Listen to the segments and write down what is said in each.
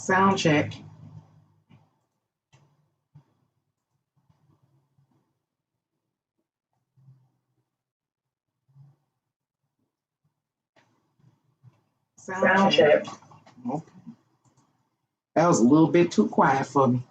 Sound check. Sound check. Okay. That was a little bit too quiet for me.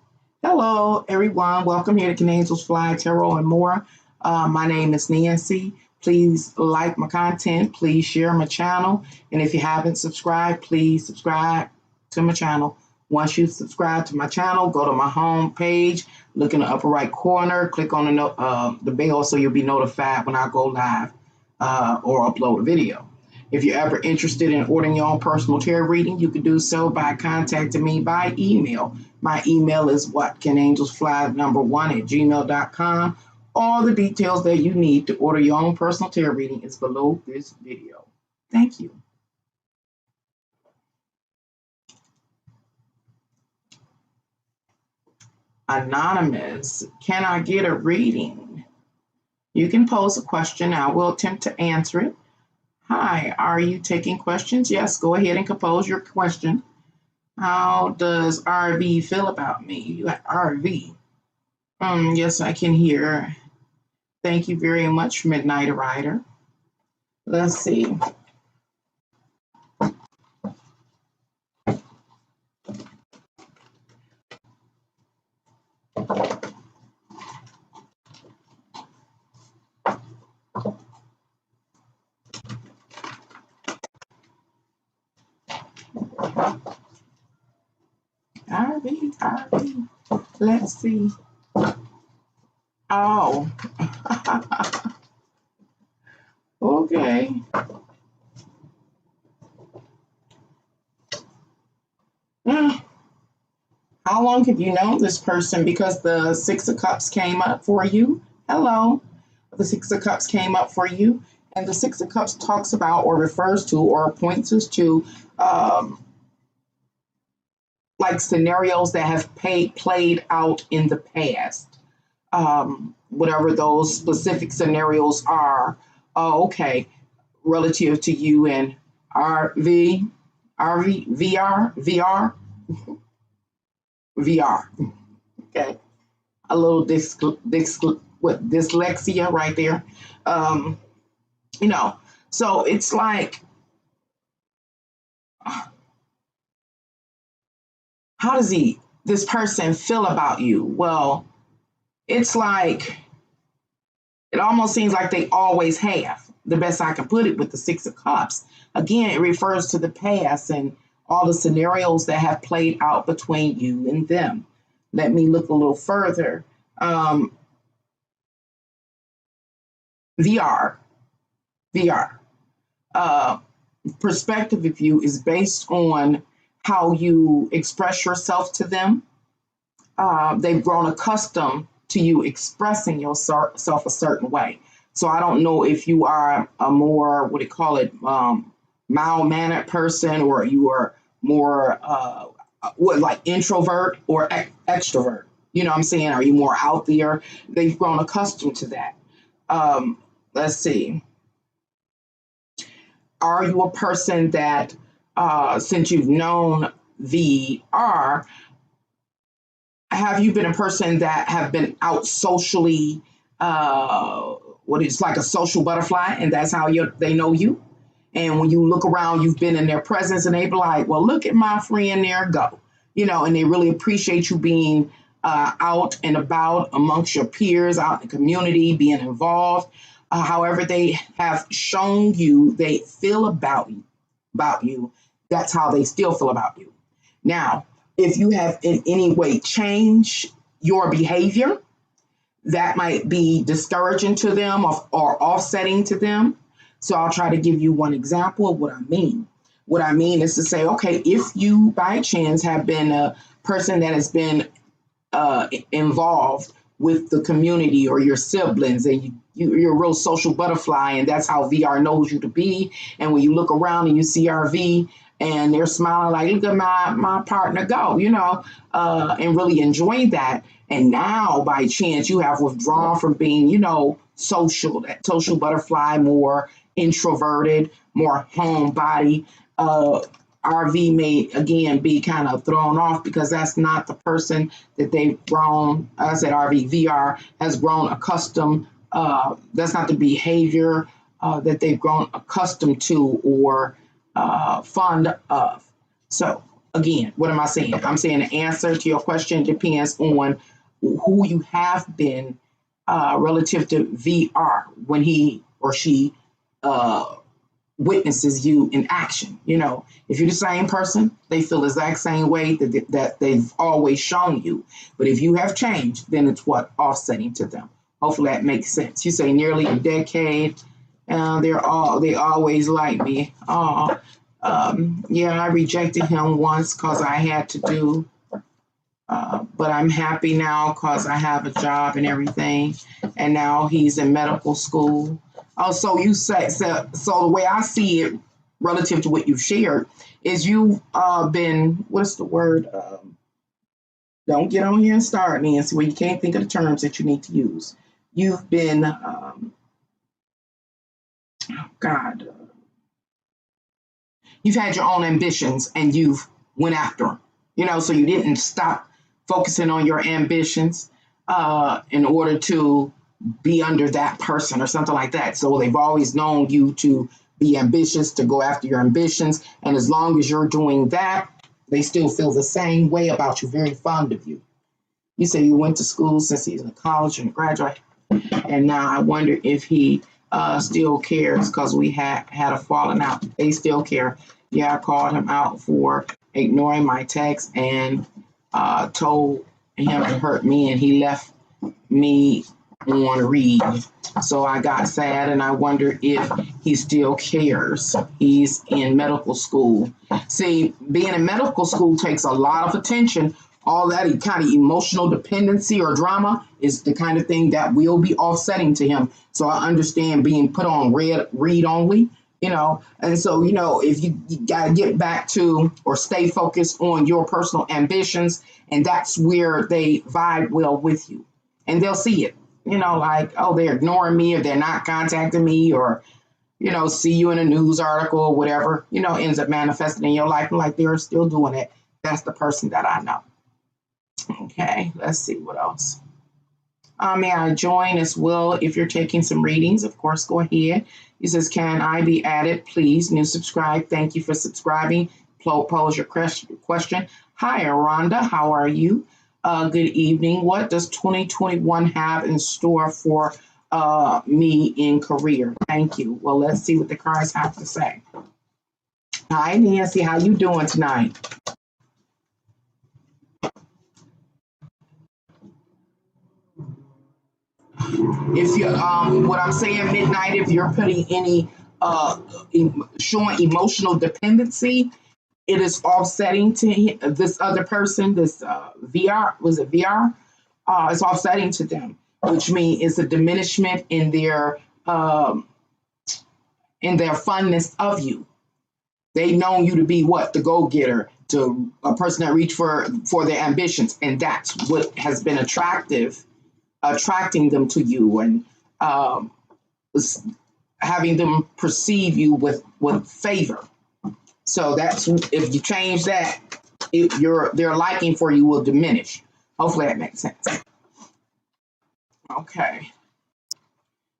Hello, everyone. Welcome here to Can Angels Fly, Tarot, and more. My name is Nancy. Please like my content. Please share my channel. And if you haven't subscribed, please subscribe to my channel. Once you subscribe to my channel, go to my home page, look in the upper right corner, click on the bell so you'll be notified when I go live or upload a video. If you're ever interested in ordering your own personal tarot reading, you can do so by contacting me by email. My email is canangelsfly1@gmail.com. All the details that you need to order your own personal tarot reading is below this video. Thank you. Anonymous, can I get a reading? You can pose a question. I will attempt to answer it. Hi, are you taking questions? Yes, go ahead and compose your question. How does RV feel about me? You have RV. Yes, I can hear. Thank you very much, Midnight Rider. Let's see. RV. Let's see. Oh. Okay. How long have you known this person? Because the Six of Cups came up for you. Hello. The Six of Cups came up for you. And the Six of Cups talks about or refers to or points us to like scenarios that have played out in the past. Whatever those specific scenarios are. Okay. Relative to you and VR. Okay. A little dyslexia right there. So it's like, how does this person feel about you? Well, it's like, it almost seems like they always have. The best I can put it with the Six of Cups. Again, it refers to the past and all the scenarios that have played out between you and them. Let me look a little further. VR. Perspective of you is based on how you express yourself to them. They've grown accustomed to you expressing yourself a certain way. So I don't know if you are a more, mild-mannered person, or you are more, like introvert or extrovert. You know what I'm saying? Are you more out there? They've grown accustomed to that. Let's see. Are you a person that, since you've known VR, have you been a person that have been out socially, what is like a social butterfly, and that's how they know you? And when you look around, you've been in their presence, and they be like, well, look at my friend there go. And they really appreciate you being out and about amongst your peers, out in the community, being involved. However they have shown you they feel about you, that's how they still feel about you. Now, if you have in any way changed your behavior, that might be discouraging to them or offsetting to them. So I'll try to give you one example of what I mean. What I mean is to say, okay, if you by chance have been a person that has been involved with the community or your siblings, and you're a real social butterfly, and that's how VR knows you to be. And when you look around and you see RV and they're smiling like, look at my partner go, and really enjoying that. And now by chance you have withdrawn from being, social, that social butterfly, more introverted, more homebody. RV may again be kind of thrown off because that's not the person that they've grown. I said RV, VR has grown accustomed. That's not the behavior that they've grown accustomed to or fond of. So again, what am I saying? I'm saying the answer to your question depends on who you have been relative to VR when he or she witnesses you in action. You know, if you're the same person, they feel the exact same way that they've always shown you. But if you have changed, then it's what? Offsetting to them. Hopefully that makes sense. You say nearly a decade. They always like me. Oh, yeah, I rejected him once because I had to do. But I'm happy now because I have a job and everything. And now he's in medical school. Oh, so you say so the way I see it relative to what you've shared is you've been, what's the word? Don't get on here and start, Nancy, where you can't think of the terms that you need to use. You've been God, you've had your own ambitions and you've went after them, you know, so you didn't stop focusing on your ambitions in order to be under that person or something like that. So they've always known you to be ambitious, to go after your ambitions. And as long as you're doing that, they still feel the same way about you, very fond of you. You say you went to school since he's in college and graduate. And now I wonder if he still cares because we had a falling out. They still care. Yeah, I called him out for ignoring my text and told him to hurt me, and he left me on read. So I got sad and I wonder if he still cares. He's in medical school. See, being in medical school takes a lot of attention. All that kind of emotional dependency or drama is the kind of thing that will be offsetting to him. So I understand being put on read only, you know. And so, you know, if you got to get back to or stay focused on your personal ambitions, and that's where they vibe well with you. And they'll see it, you know, like, oh, they're ignoring me or they're not contacting me or, you know, see you in a news article or whatever, you know, ends up manifesting in your life. Like they're still doing it. That's the person that I know. Okay, let's see what else. May I join as well if you're taking some readings? Of course, go ahead. He says, can I be added, please? New subscribe. Thank you for subscribing. Pose your question. Hi, Rhonda. How are you? Good evening. What does 2021 have in store for me in career? Thank you. Well, let's see what the cards have to say. Hi, Nancy. How you doing tonight? If you what I'm saying, midnight, if you're putting any showing emotional dependency, it is offsetting to this other person, this VR, was it VR? It's offsetting to them, which means it's a diminishment in their fondness of you. They've known you to be what? The go-getter, to a person that reach for their ambitions. And that's what has been attracting them to you and having them perceive you with favor. So that's, if you change that, their liking for you will diminish. Hopefully that makes sense. Okay.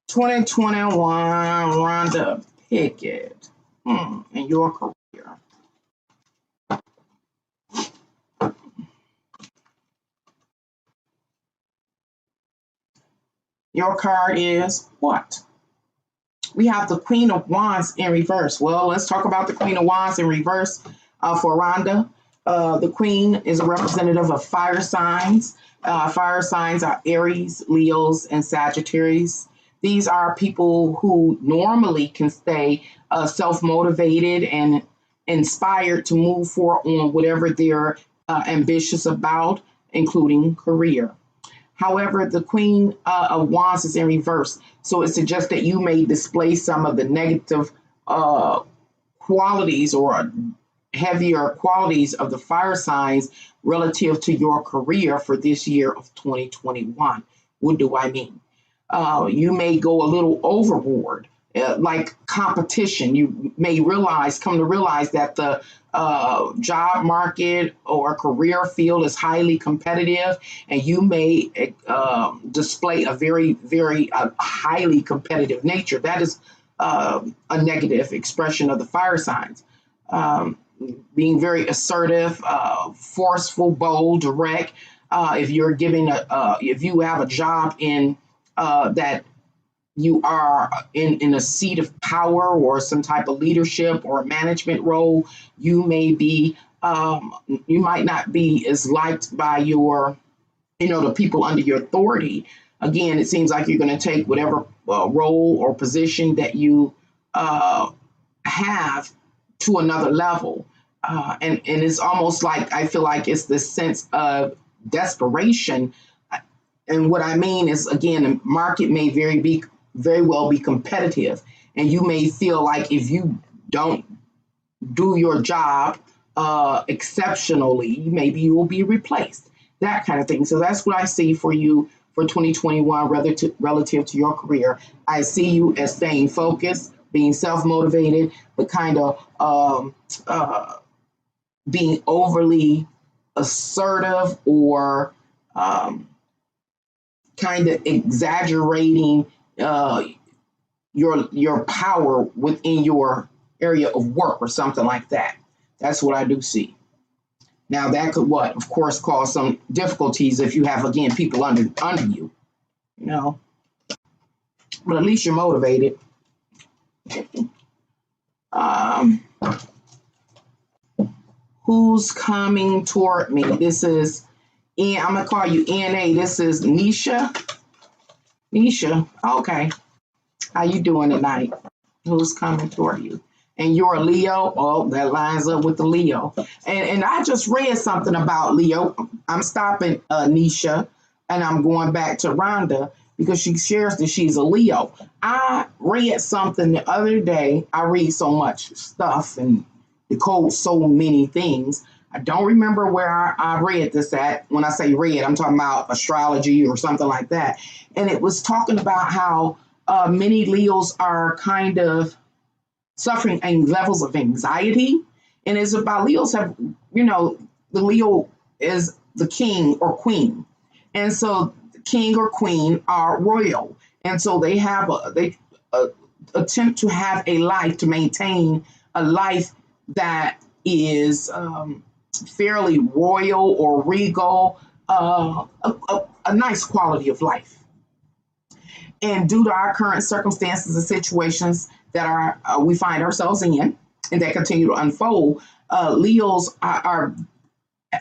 2021, Rhonda Pickett. In your career. Your card is what? We have the Queen of Wands in reverse. Well, let's talk about the Queen of Wands in reverse for Rhonda. The Queen is a representative of fire signs. Fire signs are Aries, Leos, and Sagittarius. These are people who normally can stay self-motivated and inspired to move forward on whatever they're ambitious about, including career. However, the Queen of Wands is in reverse. So it suggests that you may display some of the negative qualities or heavier qualities of the fire signs relative to your career for this year of 2021. What do I mean? You may go a little overboard like competition. You may come to realize that the job market or career field is highly competitive, and you may display a very highly competitive nature. That is a negative expression of the fire signs. Um, Being very assertive, forceful, bold, direct. If you're giving if you have a job in that you are in a seat of power or some type of leadership or management role, you may be you might not be as liked by your the people under your authority. Again, it seems like you're going to take whatever role or position that you uh, have to another level. And it's almost like I feel like it's this sense of desperation. And what I mean is, again, the market may very well be competitive, and you may feel like if you don't do your job exceptionally, maybe you will be replaced. That kind of thing. So that's what I see for you for 2021 relative to your career. I see you as staying focused, being self motivated, but kind of being overly assertive or kind of exaggerating your power within your area of work or something like that. That's what I do see. Now that could of course, cause some difficulties if you have again people under you, you know. But at least you're motivated. Um, who's coming toward me? This is I'm gonna call you NA. This is Nisha. Nisha, okay. How you doing tonight? Who's coming toward you? And you're a Leo. Oh, that lines up with the Leo. And I just read something about Leo. I'm stopping Nisha, and I'm going back to Rhonda because she shares that she's a Leo. I read something the other day. I read so much stuff and decode so many things. I don't remember where I read this at. When I say read, I'm talking about astrology or something like that. And it was talking about how many Leos are kind of suffering levels of anxiety. And it's about Leos the Leo is the king or queen. And so the king or queen are royal. And so they attempt to have a life, to maintain a life that is fairly royal or regal, a nice quality of life. And due to our current circumstances and situations that we find ourselves in and that continue to unfold, Leos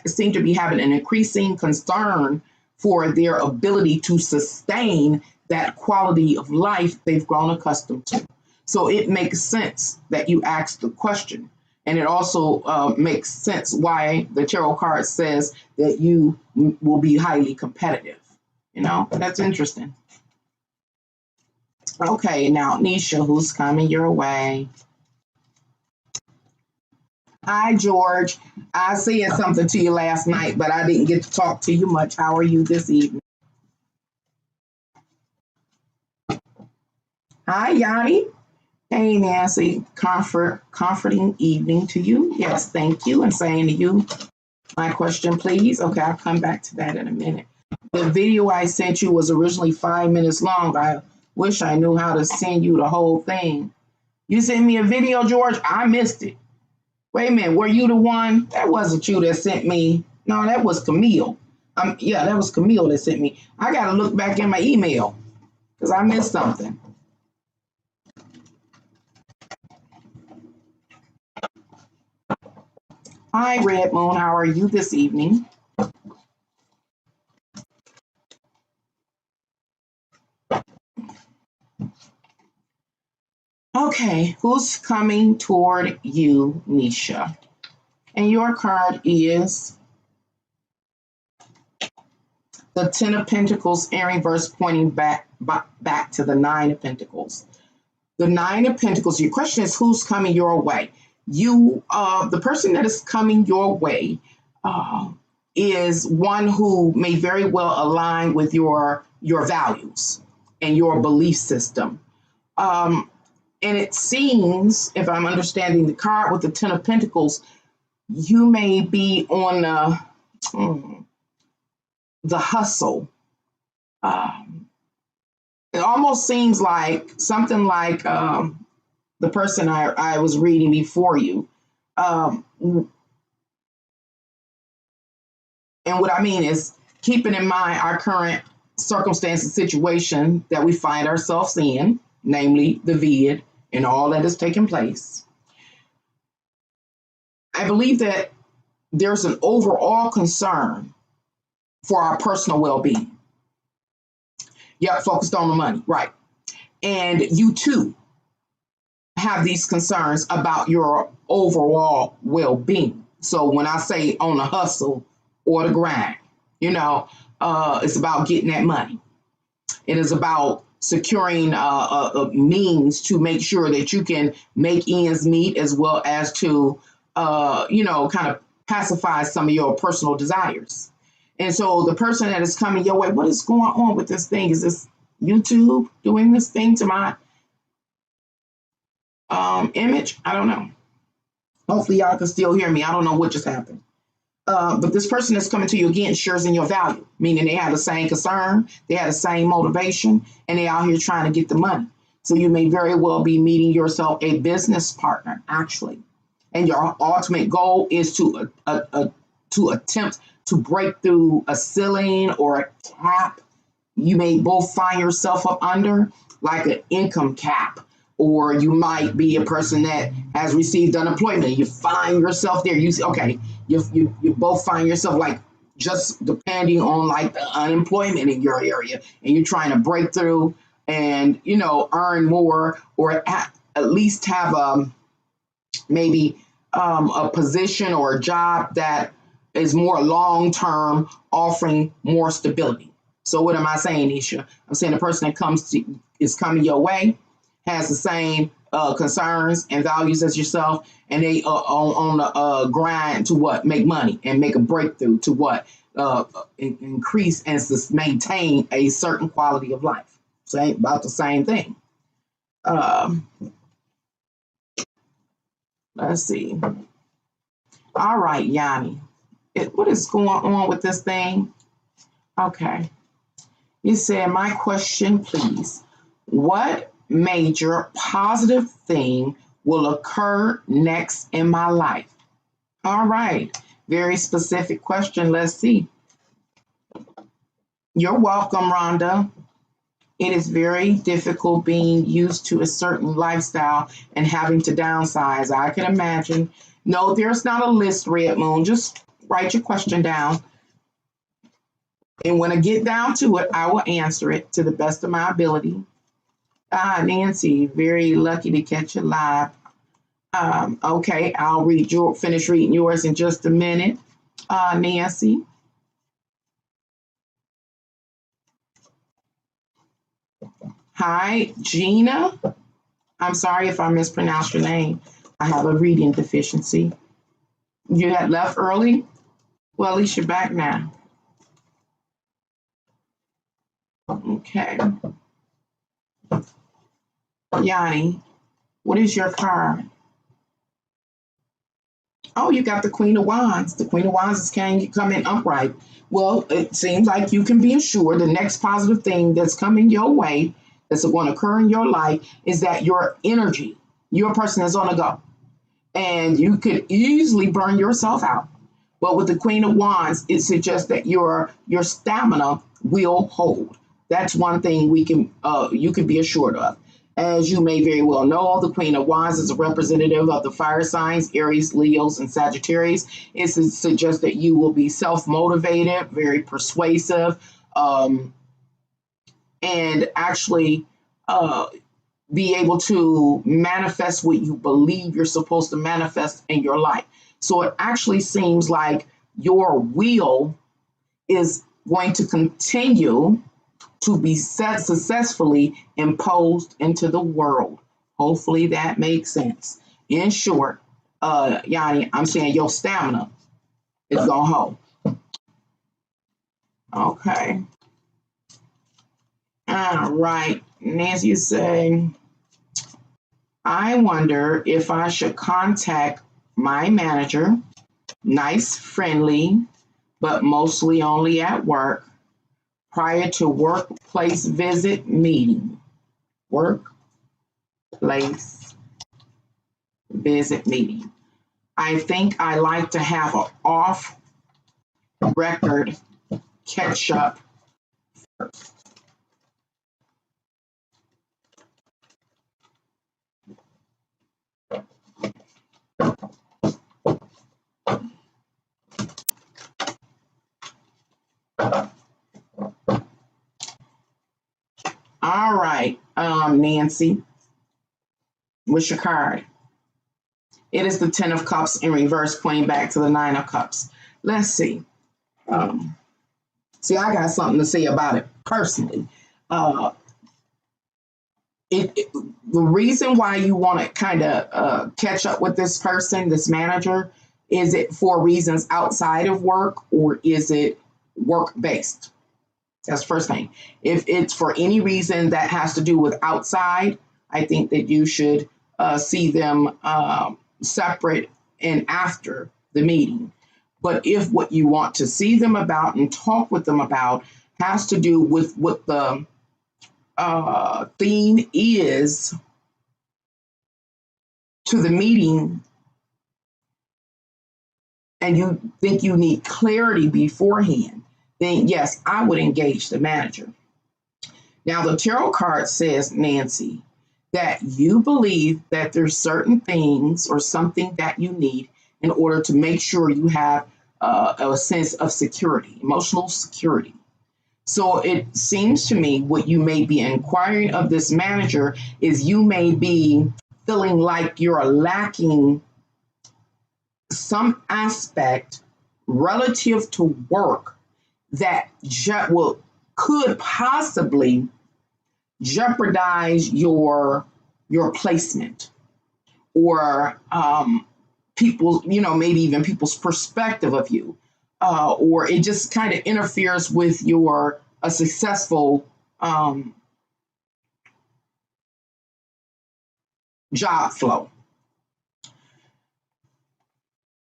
seem to be having an increasing concern for their ability to sustain that quality of life they've grown accustomed to. So it makes sense that you ask the question. And it also makes sense why the tarot card says that you will be highly competitive. That's interesting. Okay, now Nisha, who's coming your way? Hi, George. I said something to you last night, but I didn't get to talk to you much. How are you this evening? Hi, Yanni. Hey, Nancy. Comforting evening to you. Yes, thank you. And saying to you, my question, please. Okay, I'll come back to that in a minute. The video I sent you was originally 5 minutes long. I wish I knew how to send you the whole thing. You sent me a video, George? I missed it. Wait a minute, were you the one? That wasn't you that sent me. No, that was Camille. Yeah, that was Camille that sent me. I got to look back in my email because I missed something. Hi, Red Moon. How are you this evening? Okay, who's coming toward you, Nisha? And your card is the Ten of Pentacles in reverse, pointing back to the Nine of Pentacles. The Nine of Pentacles, your question is who's coming your way? The person that is coming your way is one who may very well align with your values and your belief system. And it seems, if I'm understanding the card with the Ten of Pentacles, you may be on the hustle. It almost seems like something like the person I was reading before you. And what I mean is keeping in mind our current circumstance and situation that we find ourselves in, namely the vid and all that is taking place. I believe that there's an overall concern for our personal well-being. Yeah, focused on the money, right. And you too have these concerns about your overall well-being. So when I say on the hustle or the grind, it's about getting that money. It is about securing a means to make sure that you can make ends meet, as well as to, kind of pacify some of your personal desires. And so the person that is coming your way, what is going on with this thing? Is this YouTube doing this thing to my image? I don't know. Hopefully y'all can still hear me. I don't know what just happened. But this person that's coming to you again shares in your value, meaning they have the same concern, they have the same motivation, and they out here trying to get the money. So you may very well be meeting yourself a business partner, actually. And your ultimate goal is to attempt to break through a ceiling or a cap. You may both find yourself up under, like an income cap, or you might be a person that has received unemployment. You find yourself there. You see, okay, you both find yourself like just depending on like the unemployment in your area, and you're trying to break through and earn more, or at least have maybe a position or a job that is more long term, offering more stability. So what am I saying, Nisha? I'm saying the person that is coming your way has the same concerns and values as yourself, and they are on the grind to what? Make money and make a breakthrough to what? Increase and maintain a certain quality of life. So ain't about the same thing. Let's see. All right, Yanni. What is going on with this thing? Okay. You said, my question, please. What major positive thing will occur next in my life? All right. Very specific question. Let's see. You're welcome, Rhonda. It is very difficult being used to a certain lifestyle and having to downsize. I can imagine. No, there's not a list, Red Moon. Just write your question down. And when I get down to it, I will answer it to the best of my ability. Nancy, very lucky to catch you live. Okay, I'll finish reading yours in just a minute. Nancy. Hi, Gina. I'm sorry if I mispronounced your name. I have a reading deficiency. You had left early? Well, at least you're back now. Okay. Yanni, what is your card? Oh, you got the Queen of Wands. The Queen of Wands is coming upright. Well, it seems like you can be assured the next positive thing that's coming your way, that's going to occur in your life, is that your energy, you're a person that's on the go. And you could easily burn yourself out. But with the Queen of Wands, it suggests that your stamina will hold. That's one thing you can be assured of. As you may very well know, the Queen of Wands is a representative of the fire signs, Aries, Leos, and Sagittarius. It suggests that you will be self-motivated, very persuasive, and actually be able to manifest what you believe you're supposed to manifest in your life. So it actually seems like your will is going to continue to be successfully imposed into the world. Hopefully that makes sense. In short, Yanni, I'm saying your stamina is going to hold. Okay. All right. Nancy is saying, I wonder if I should contact my manager, nice, friendly, but mostly only at work, prior to workplace visit meeting. Workplace visit meeting. I think I like to have an off record catch up first. All right, Nancy, what's your card? It is the Ten of Cups in reverse, pointing back to the Nine of Cups. Let's see. Um, See, I got something to say about it personally. Uh, the reason why you want to kind of catch up with this person, this manager, is it for reasons outside of work or is it work based? That's the first thing. If it's for any reason that has to do with outside, I think that you should see them separate and after the meeting. But if what you want to see them about and talk with them about has to do with what the theme is to the meeting, and you think you need clarity beforehand, then yes, I would engage the manager. Now, the tarot card says, Nancy, that you believe that there's certain things or something that you need in order to make sure you have a sense of security, emotional security. So it seems to me what you may be inquiring of this manager is you may be feeling like you're lacking some aspect relative to work that could possibly jeopardize your placement or people, maybe even people's perspective of you, or it just kind of interferes with your a successful job flow.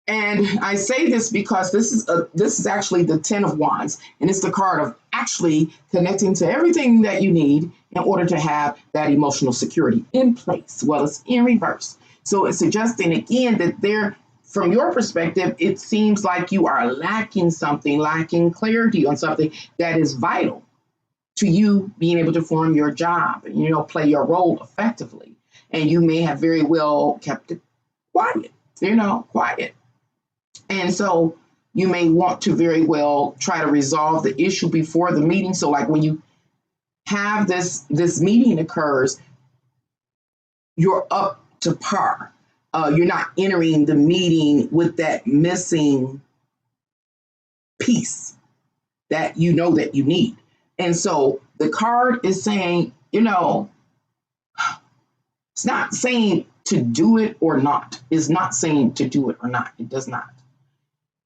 And I say this because this is actually the Ten of Wands, and it's the card of actually connecting to everything that you need in order to have that emotional security in place. Well, it's in reverse. So it's suggesting again that from your perspective, it seems like you are lacking something, lacking clarity on something that is vital to you being able to perform your job and, play your role effectively. And you may have very well kept it quiet, quiet. And so you may want to very well try to resolve the issue before the meeting. So like when you have this meeting occurs, you're up to par. You're not entering the meeting with that missing piece that that you need. And so the card is saying, it's not saying to do it or not. It's not saying to do it or not. It does not.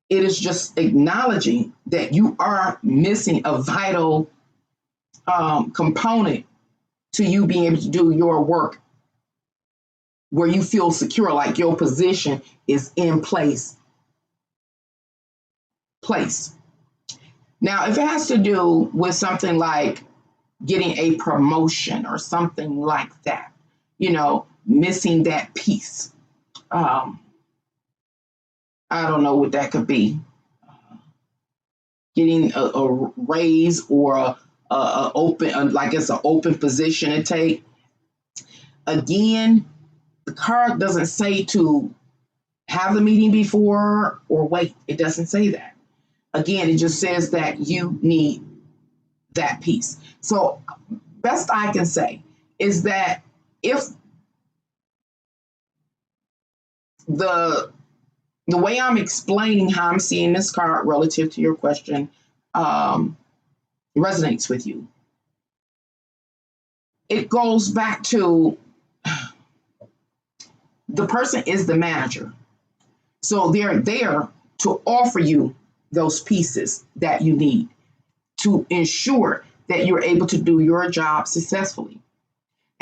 It is just acknowledging that you are missing a vital component to you being able to do your work where you feel secure, like your position is in place. Now, if it has to do with something like getting a promotion or something like that, missing that piece, I don't know what that could be. Getting a raise or a open, like it's an open position to take. Again, the card doesn't say to have the meeting before or wait. It doesn't say that. Again, it just says that you need that piece. So best I can say is that if the way I'm explaining how I'm seeing this card relative to your question resonates with you, it goes back to the person is the manager. So they're there to offer you those pieces that you need to ensure that you're able to do your job successfully.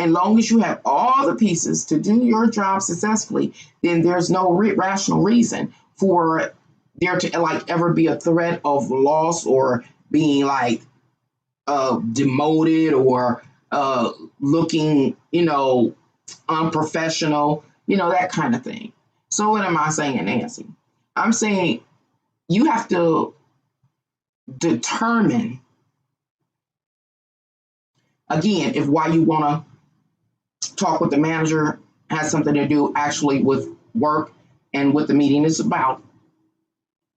And long as you have all the pieces to do your job successfully, then there's no rational reason for there to like ever be a threat of loss or being like demoted or looking, unprofessional, that kind of thing. So what am I saying, Nancy? I'm saying you have to determine, again, if why you want to talk with the manager has something to do actually with work and what the meeting is about.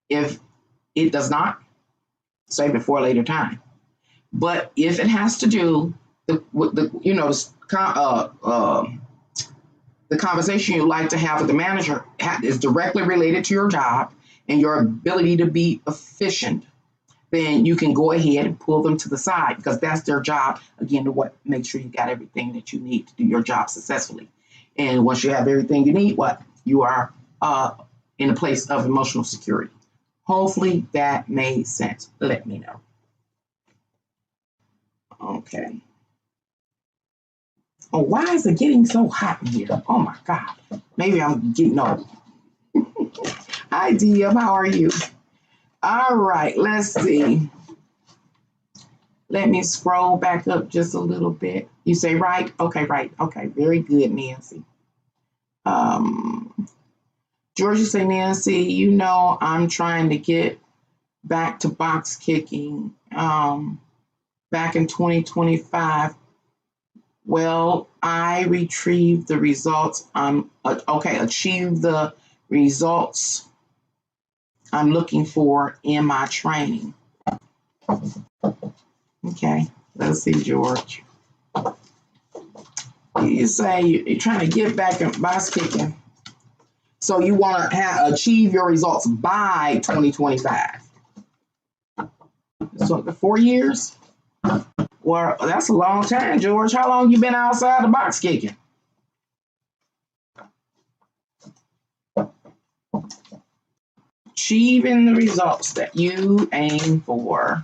If it does not, save it for a later time. But if it has to do with the conversation you like to have with the manager is directly related to your job and your ability to be efficient, then you can go ahead and pull them to the side because that's their job, again, to make sure you got everything that you need to do your job successfully. And once you have everything you need, you are in a place of emotional security. Hopefully that made sense. Let me know. Okay. Oh, why is it getting so hot in here? Oh my God. Maybe I'm getting old. Hi, DM. How are you? All right. Let's see. Let me scroll back up just a little bit. You say right? Okay, right. Okay. Very good, Nancy. Georgia say, Nancy, I'm trying to get back to box kicking back in 2025. Well, I retrieved the results. Achieved the results I'm looking for in my training. Okay, let's see, George. You say you're trying to get back in box kicking. So you want to achieve your results by 2025. So the 4 years? Well, that's a long time, George. How long you been outside the box kicking? Achieving the results that you aim for.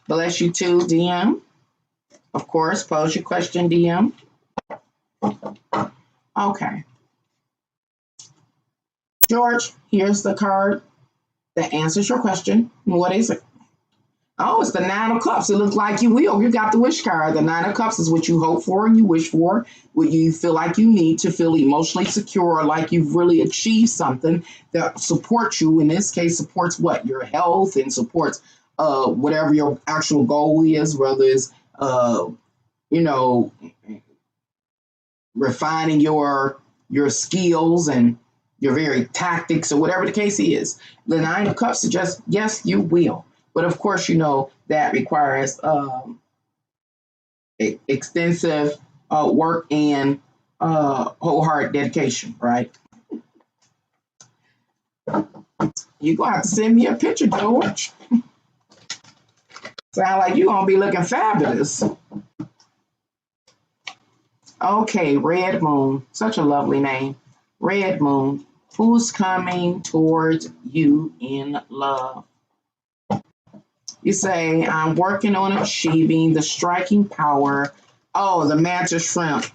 Bless you too, DM. Of course, pose your question, DM. Okay. George, here's the card that answers your question. What is it? Oh, it's the Nine of Cups. It looks like you will. You got the wish card. The Nine of Cups is what you hope for and you wish for, what you feel like you need to feel emotionally secure, like you've really achieved something that supports you. In this case, supports what? Your health and supports whatever your actual goal is, whether it's, refining your skills and your very tactics or whatever the case is. The Nine of Cups suggests, yes, you will. But of course, that requires extensive work and wholehearted dedication, right? You're going to have to send me a picture, George. Sound like you're going to be looking fabulous. Okay, Red Moon. Such a lovely name. Red Moon. Who's coming towards you in love? You say, I'm working on achieving the striking power. Oh, the mantis shrimp.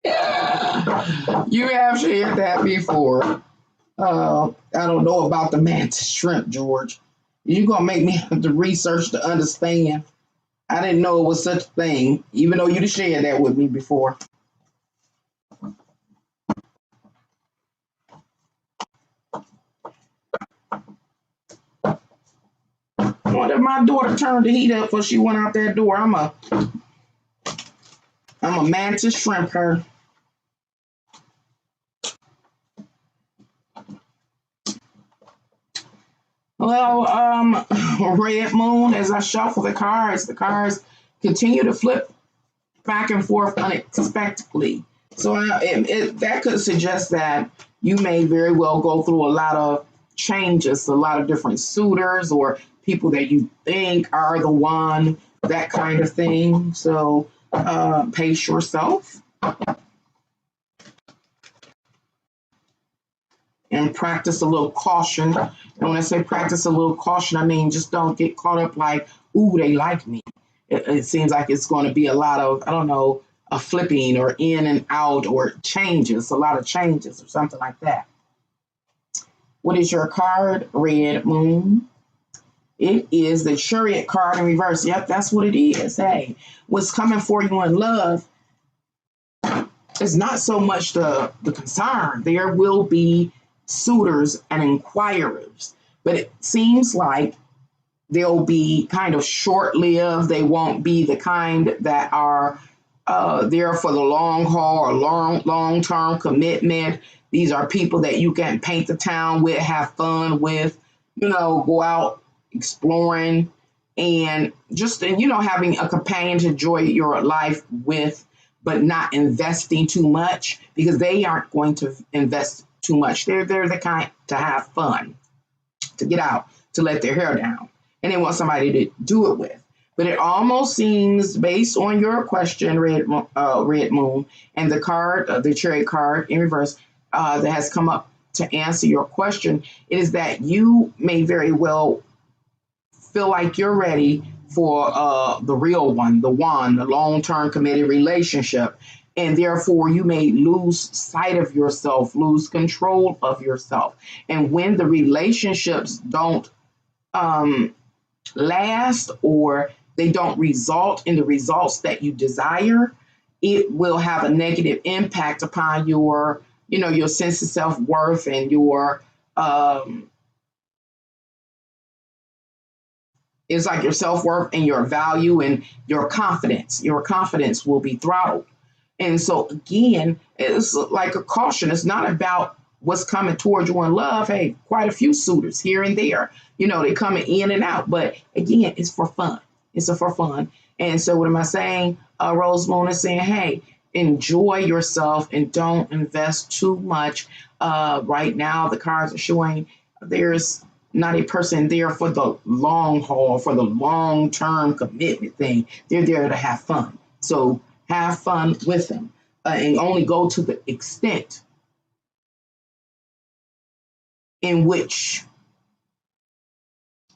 Yeah. You have shared that before. I don't know about the mantis shrimp, George. You're going to make me have to research to understand. I didn't know it was such a thing, even though you shared that with me before. I wonder if my daughter turned the heat up before she went out that door. I'm a mantis shrimp her. Well, Red Moon, as I shuffle the cards continue to flip back and forth unexpectedly. So that could suggest that you may very well go through a lot of changes, a lot of different suitors or people that you think are the one, that kind of thing. So pace yourself. and practice a little caution. And when I say practice a little caution, I mean just don't get caught up like, ooh, they like me. It seems like it's going to be a lot of, I don't know, a flipping or in and out or changes, a lot of changes or something like that. What is your card? Red Moon. It is the Chariot card in reverse. Yep, that's what it is. Hey, what's coming for you in love is not so much the concern. There will be suitors and inquirers, but it seems like they'll be kind of short-lived. They won't be the kind that are there for the long haul or long-term commitment. These are people that you can paint the town with, have fun with, go out exploring and just, having a companion to enjoy your life with, but not investing too much because they aren't going to invest too much. They're the kind to have fun, to get out, to let their hair down, and they want somebody to do it with. But it almost seems, based on your question, Red Moon, and the card, the Chariot card in reverse, that has come up to answer your question, is that you may very well feel like you're ready for the real one, the long-term committed relationship. And therefore, you may lose sight of yourself, lose control of yourself. And when the relationships don't last, or they don't result in the results that you desire, it will have a negative impact upon your, your sense of self-worth and your, it's like your self-worth and your value and your confidence. Your confidence will be throttled. And so again, it's like a caution. It's not about what's coming towards you in love. Hey, quite a few suitors here and there, they coming in and out. But again, it's for fun. It's for fun. And so what am I saying? Rose Moon is saying, hey, enjoy yourself and don't invest too much. Right now, the cards are showing there's not a person there for the long haul, for the long-term commitment thing. They're there to have fun. So have fun with them, and only go to the extent in which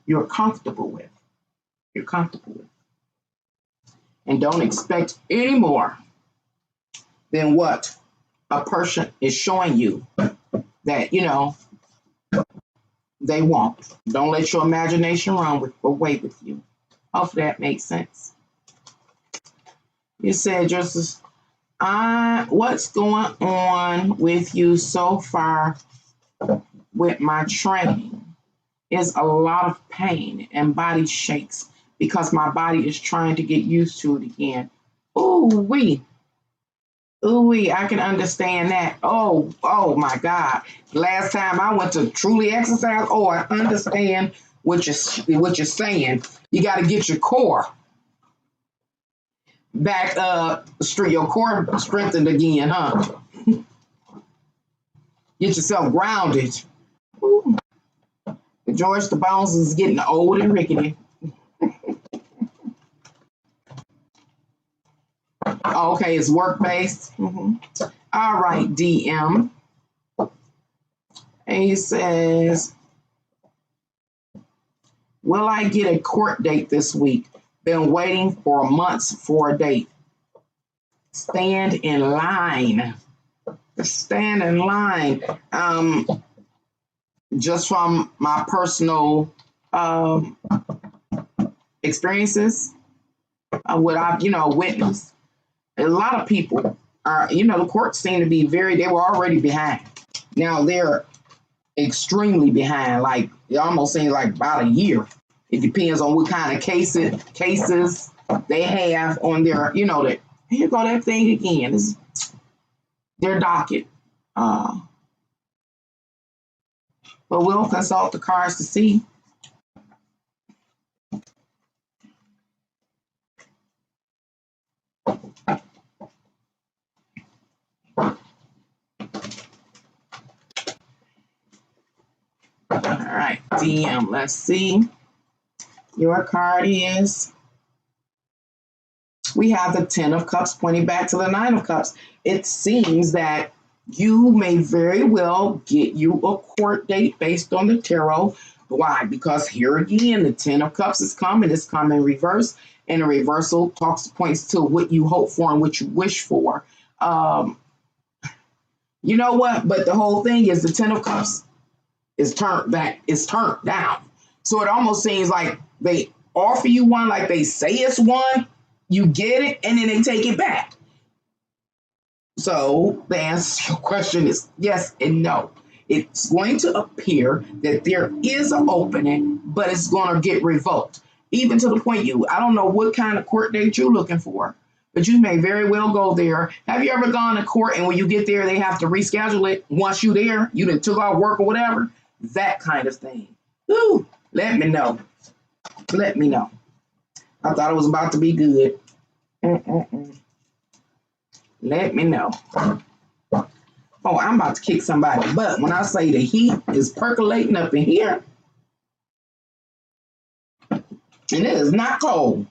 you're comfortable with. You're comfortable with. And don't expect any more than what a person is showing you that, they won't. Don't let your imagination run away with you. Hopefully that makes sense. You said, Justice, what's going on with you so far with my training? Is a lot of pain and body shakes because my body is trying to get used to it again. Ooh-wee. Ooh-wee, I can understand that. Oh my God. Last time I went to truly exercise, I understand what you're saying. You got to get your core back, your core strengthened again, huh? Get yourself grounded. Ooh. George, the Bones is getting old and rickety. Okay, it's work-based. Mm-hmm. All right, DM. And he says, will I get a court date this week? Been waiting for months for a date. Stand in line. Stand in line. Just from my personal experiences, what I've, witnessed, a lot of people are, the courts seem to be they were already behind. Now they're extremely behind, like it almost seems like about a year. It depends on what kind of cases they have on their, here you go that thing again. This is their docket. But we'll consult the cards to see. All right, DM, let's see. Your card is, we have the 10 of Cups pointing back to the 9 of Cups. It seems that You may very well get you a court date based on the tarot. Why? Because here again, the Ten of Cups is coming. It's coming in reverse, and the reversal points to what you hope for and what you wish for. Um, you know what? But the whole thing is the Ten of Cups is turned back, is turned down. So it almost seems like they offer you one, like they say it's one, you get it, and then they take it back. So the answer to your question is yes and no. It's going to appear that there is an opening, but it's going to get revoked. Even to the point I don't know what kind of court date you're looking for, but you may very well go there. Have you ever gone to court and when you get there, they have to reschedule it once you're there? You didn't took off work or whatever? That kind of thing. Ooh, let me know. Let me know. I thought it was about to be good. Mm-mm-mm. Let me know. Oh, I'm about to kick somebody's butt. When I say the heat is percolating up in here, and it is not cold,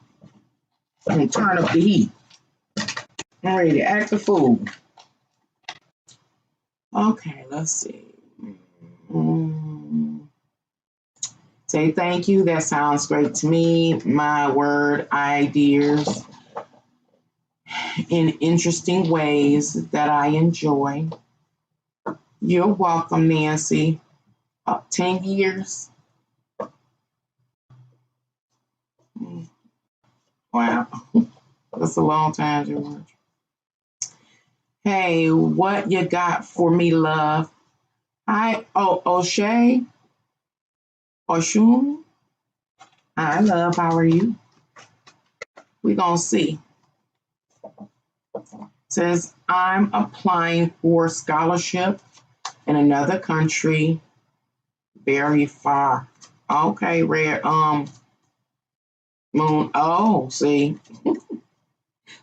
I'm going to turn up the heat. I'm ready to act a fool. Okay, let's see. Say thank you. That sounds great to me. My word, ideas in interesting ways that I enjoy. You're welcome, Nancy. 10 years. Wow. That's a long time, George. Hey, what you got for me, love? Hi, O'Shea. Oshun. Hi, love. How are you? We're going to see. Says, I'm applying for scholarship in another country very far. Okay, Red Moon. Oh, see.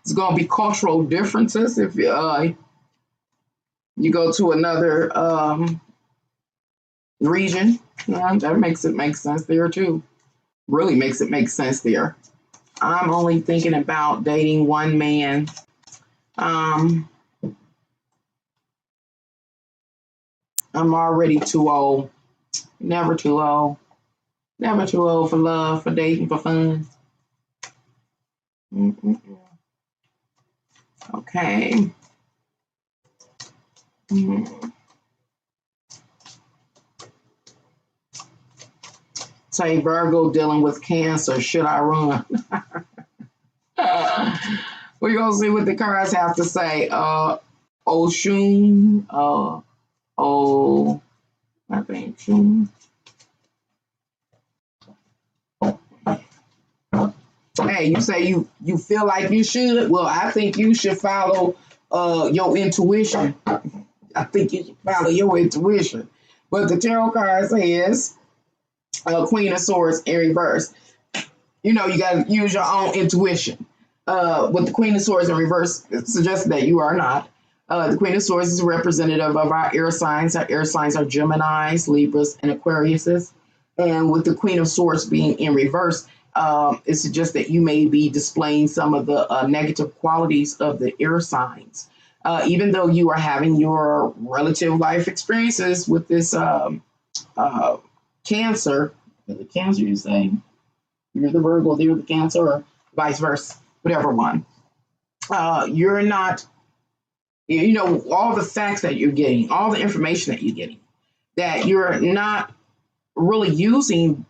It's going to be cultural differences if you go to another region. Yeah, that makes it make sense there too. Really makes it make sense there. I'm only thinking about dating one man. I'm already too old. Never too old. Never too old for love, for dating, for fun. Mm-mm-mm. Okay. Mm. Say Virgo dealing with cancer. Should I run? We're gonna see what the cards have to say. Oshun. I think Shun. Hey, you say you feel like you should. Well, I think you should follow your intuition. I think you should follow your intuition. But the tarot card says Queen of Swords in reverse. You know, you got to use your own intuition. With the Queen of Swords in reverse, it suggests that you are not. The Queen of Swords is representative of our air signs. Our air signs are Geminis, Libras, and Aquariuses. And with the Queen of Swords being in reverse, it suggests that you may be displaying some of the negative qualities of the air signs. Even though you are having your relative life experiences with this Cancer, is it Cancer you say? You're the Virgo, they're the Cancer, or vice versa, whatever one. You're not, all the facts that you're getting, all the information that you're getting, that you're not really using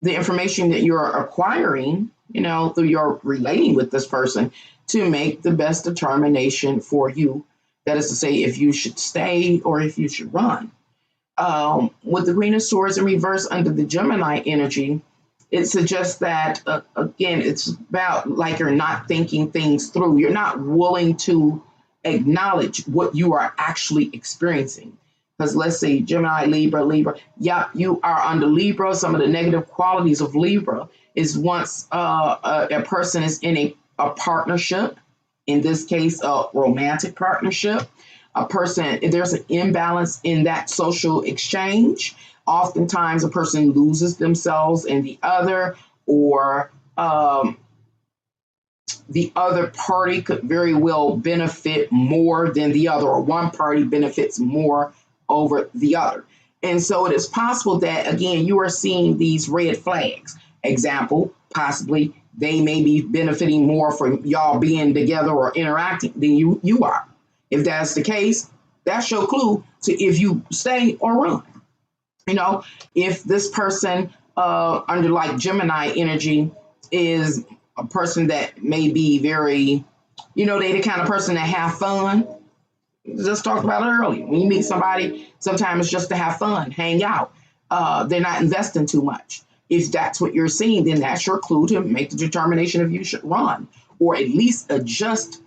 the information that you're acquiring, through your relating with this person to make the best determination for you. That is to say, if you should stay or if you should run. With the Queen of Swords in reverse under the Gemini energy, it suggests that, again, it's about like you're not thinking things through. You're not willing to acknowledge what you are actually experiencing. Because let's say Gemini, Libra. Yep, you are under Libra. Some of the negative qualities of Libra is once a person is in a partnership, in this case, a romantic partnership, there's an imbalance in that social exchange. Oftentimes a person loses themselves in the other, or the other party could very well benefit more than the other, or one party benefits more over the other. And so it is possible that, again, you are seeing these red flags. Example, possibly they may be benefiting more from y'all being together or interacting than you are. If that's the case, that's your clue to if you stay or run. You know, if this person under like Gemini energy is a person that may be very, they the kind of person that have fun. Just talked about it earlier. When you meet somebody, sometimes it's just to have fun, hang out. They're not investing too much. If that's what you're seeing, then that's your clue to make the determination if you should run or at least adjust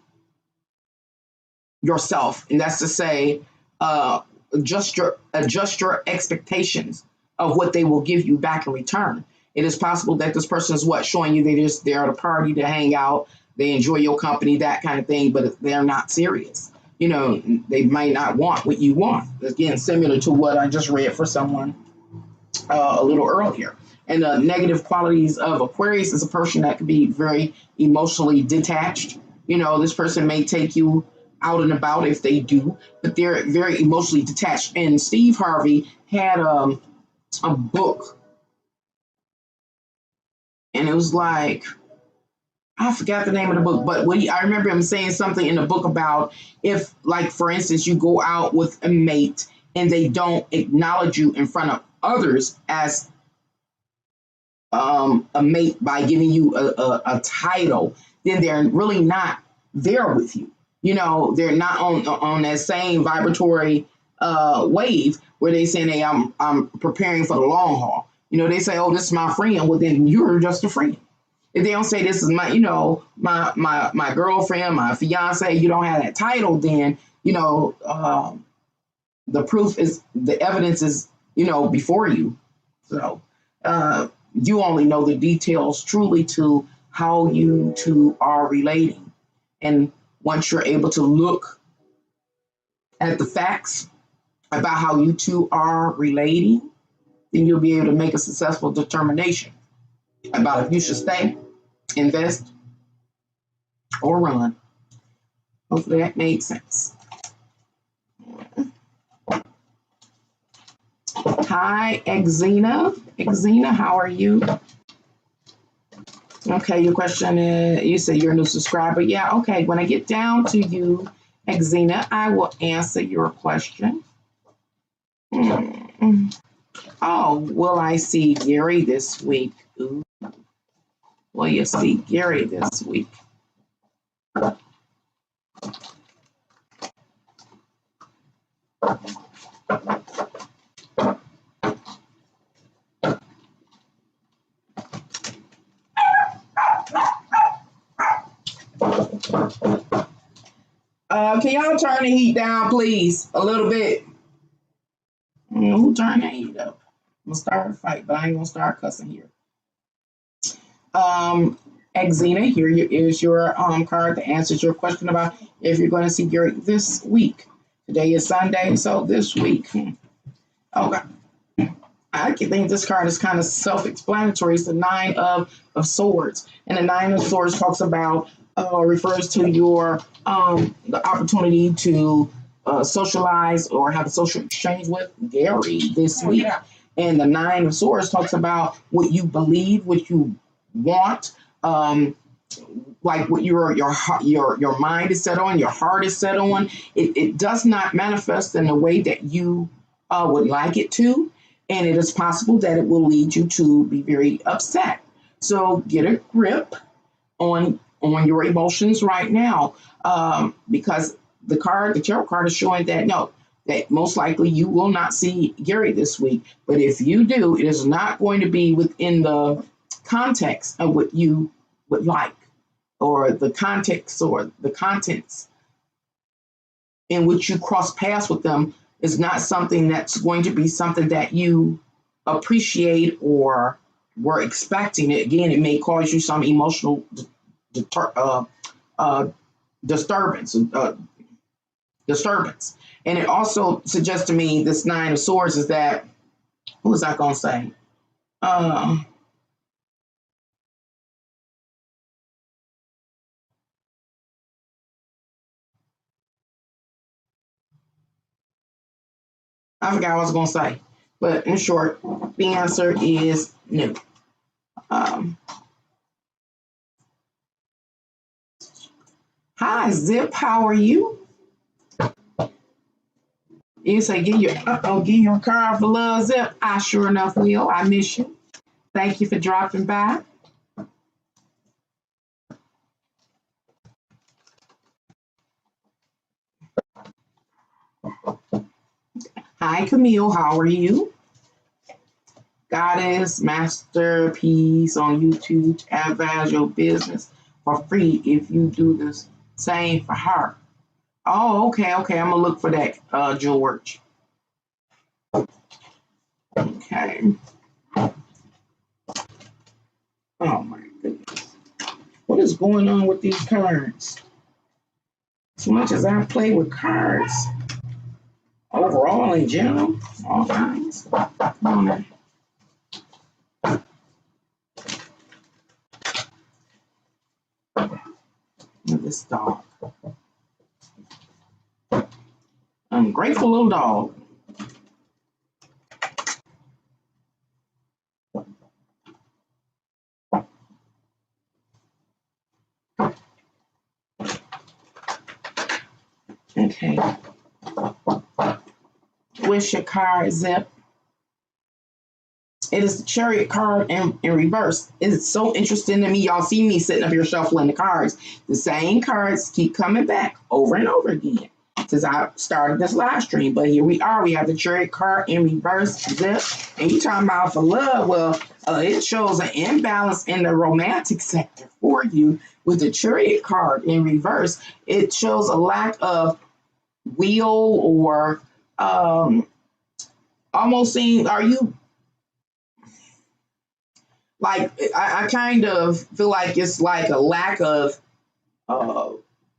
yourself. And that's to say, adjust your expectations of what they will give you back in return. It is possible that this person is showing you they're at a party to hang out, they enjoy your company, that kind of thing, but they're not serious. They might not want what you want. Again, similar to what I just read for someone a little earlier. And the negative qualities of Aquarius is a person that can be very emotionally detached. This person may take you out and about if they do, but they're very emotionally detached. And Steve Harvey had a book, and it was like, I forgot the name of the book, but I remember him saying something in the book about if, like, for instance, you go out with a mate and they don't acknowledge you in front of others as a mate by giving you a title, then they're really not there with you. They're not on that same vibratory wave where they say, hey, I'm preparing for the long haul. They say, oh, this is my friend. Well, then you're just a friend. If they don't say this is my, my girlfriend, my fiance, you don't have that title, then, the proof is, the evidence is, before you. So you only know the details truly to how you two are relating. And once you're able to look at the facts about how you two are relating, then you'll be able to make a successful determination about if you should stay, invest, or run. Hopefully that made sense. Hi, Exena. Exena, how are you? Okay, your question is, you say you're a new subscriber. Yeah, okay. When I get down to you, Exena, I will answer your question. Oh, will I see Gary this week? Ooh. Will you see Gary this week? Can y'all turn the heat down, please? A little bit. Who turned the heat up? I'm gonna start a fight, but I ain't gonna start cussing here. Exena, here is your card that answers your question about if you're going to see Gary this week. Today is Sunday, so this week. Okay. I think this card is kind of self-explanatory. It's the Nine of Swords. And the Nine of Swords talks about, refers to your the opportunity to socialize or have a social exchange with Gary this week. Yeah. And the Nine of Swords talks about what you believe, what you want, like what your mind is set on, your heart is set on. It does not manifest in the way that you would like it to, and it is possible that it will lead you to be very upset. So get a grip on your emotions right now, because the tarot card is showing that no, that most likely you will not see Gary this week. But if you do, it is not going to be within the context of what you would like, or the context or the contents in which you cross paths with them is not something that's going to be something that you appreciate or were expecting. It again, it may cause you some emotional disturbance. And it also suggests to me this Nine of Swords is that, what was I going to say? I forgot what I was going to say. But in short, the answer is no. Um, Hi, Zip. How are you? You say, give your car for love, Zip. I sure enough will. I miss you. Thank you for dropping by. Hi, Camille. How are you? Goddess Masterpiece on YouTube. Advertise your business for free if you do the same for her. Oh, okay, okay. I'm gonna look for that, George. Okay. Oh my goodness. What is going on with these cards? As much as I play with cards, overall in general, all kinds. Come on now. Look at this dog. Ungrateful little dog. Okay. What's your card, Zip? It is the Chariot card in reverse. It's so interesting to me. Y'all see me sitting up here shuffling the cards. The same cards keep coming back over and over again since I started this live stream. But here we are. We have the Chariot card in reverse, Zip. And you talking about for love. Well, it shows an imbalance in the romantic sector for you with the Chariot card in reverse. It shows a lack of will or almost seeing, are you like, I kind of feel like it's like a lack of uh,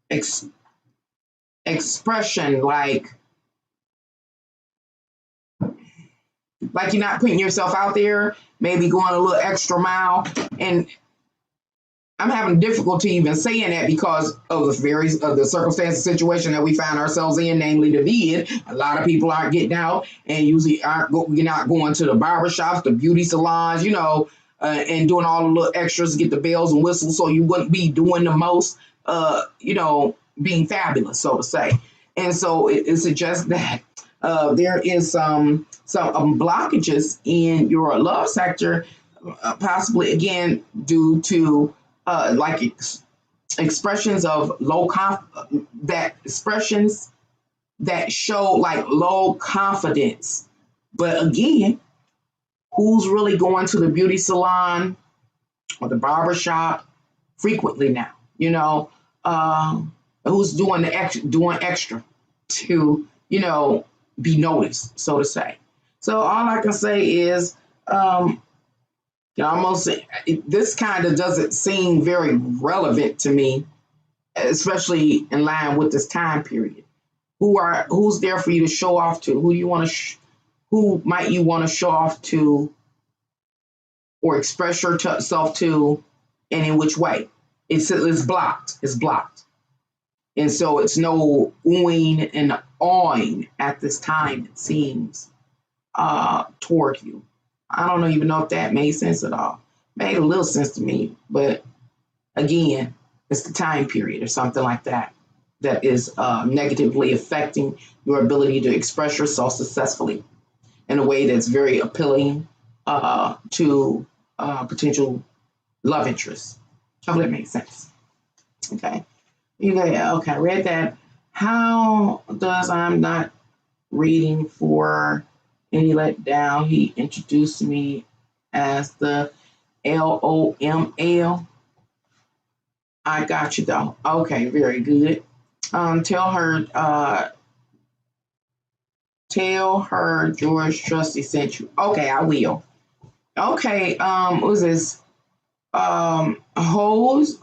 ex- expression, like you're not putting yourself out there, maybe going a little extra mile. And I'm having difficulty even saying that because of the various of the circumstances, situation that we find ourselves in, namely the vid. A lot of people aren't getting out and usually you're not going to the barbershops, the beauty salons, and doing all the little extras to get the bells and whistles, so you wouldn't be doing the most, being fabulous, so to say. And so it suggests that there is some blockages in your love sector, possibly again due to like expressions of that expressions that show like low confidence. But again, who's really going to the beauty salon or the barber shop frequently now? Who's doing doing extra to be noticed, so to say. So all I can say is, almost this kind of doesn't seem very relevant to me, especially in line with this time period. Who's there for you to show off to? Who might you want to show off to or express yourself to, and in which way? It's blocked. It's blocked. And so it's no oohing and awing at this time, it seems, toward you. I don't even know if that made sense at all. Made a little sense to me, but again, it's the time period or something like that that is negatively affecting your ability to express yourself successfully in a way that's very appealing to potential love interests. I hope that makes sense. Okay. Okay, I read that. How does I'm not reading for any letdown? He introduced me as the LOML. I got you though. Okay, very good. Tell her George Trusty sent you. Okay, I will. Okay, what was this? Hose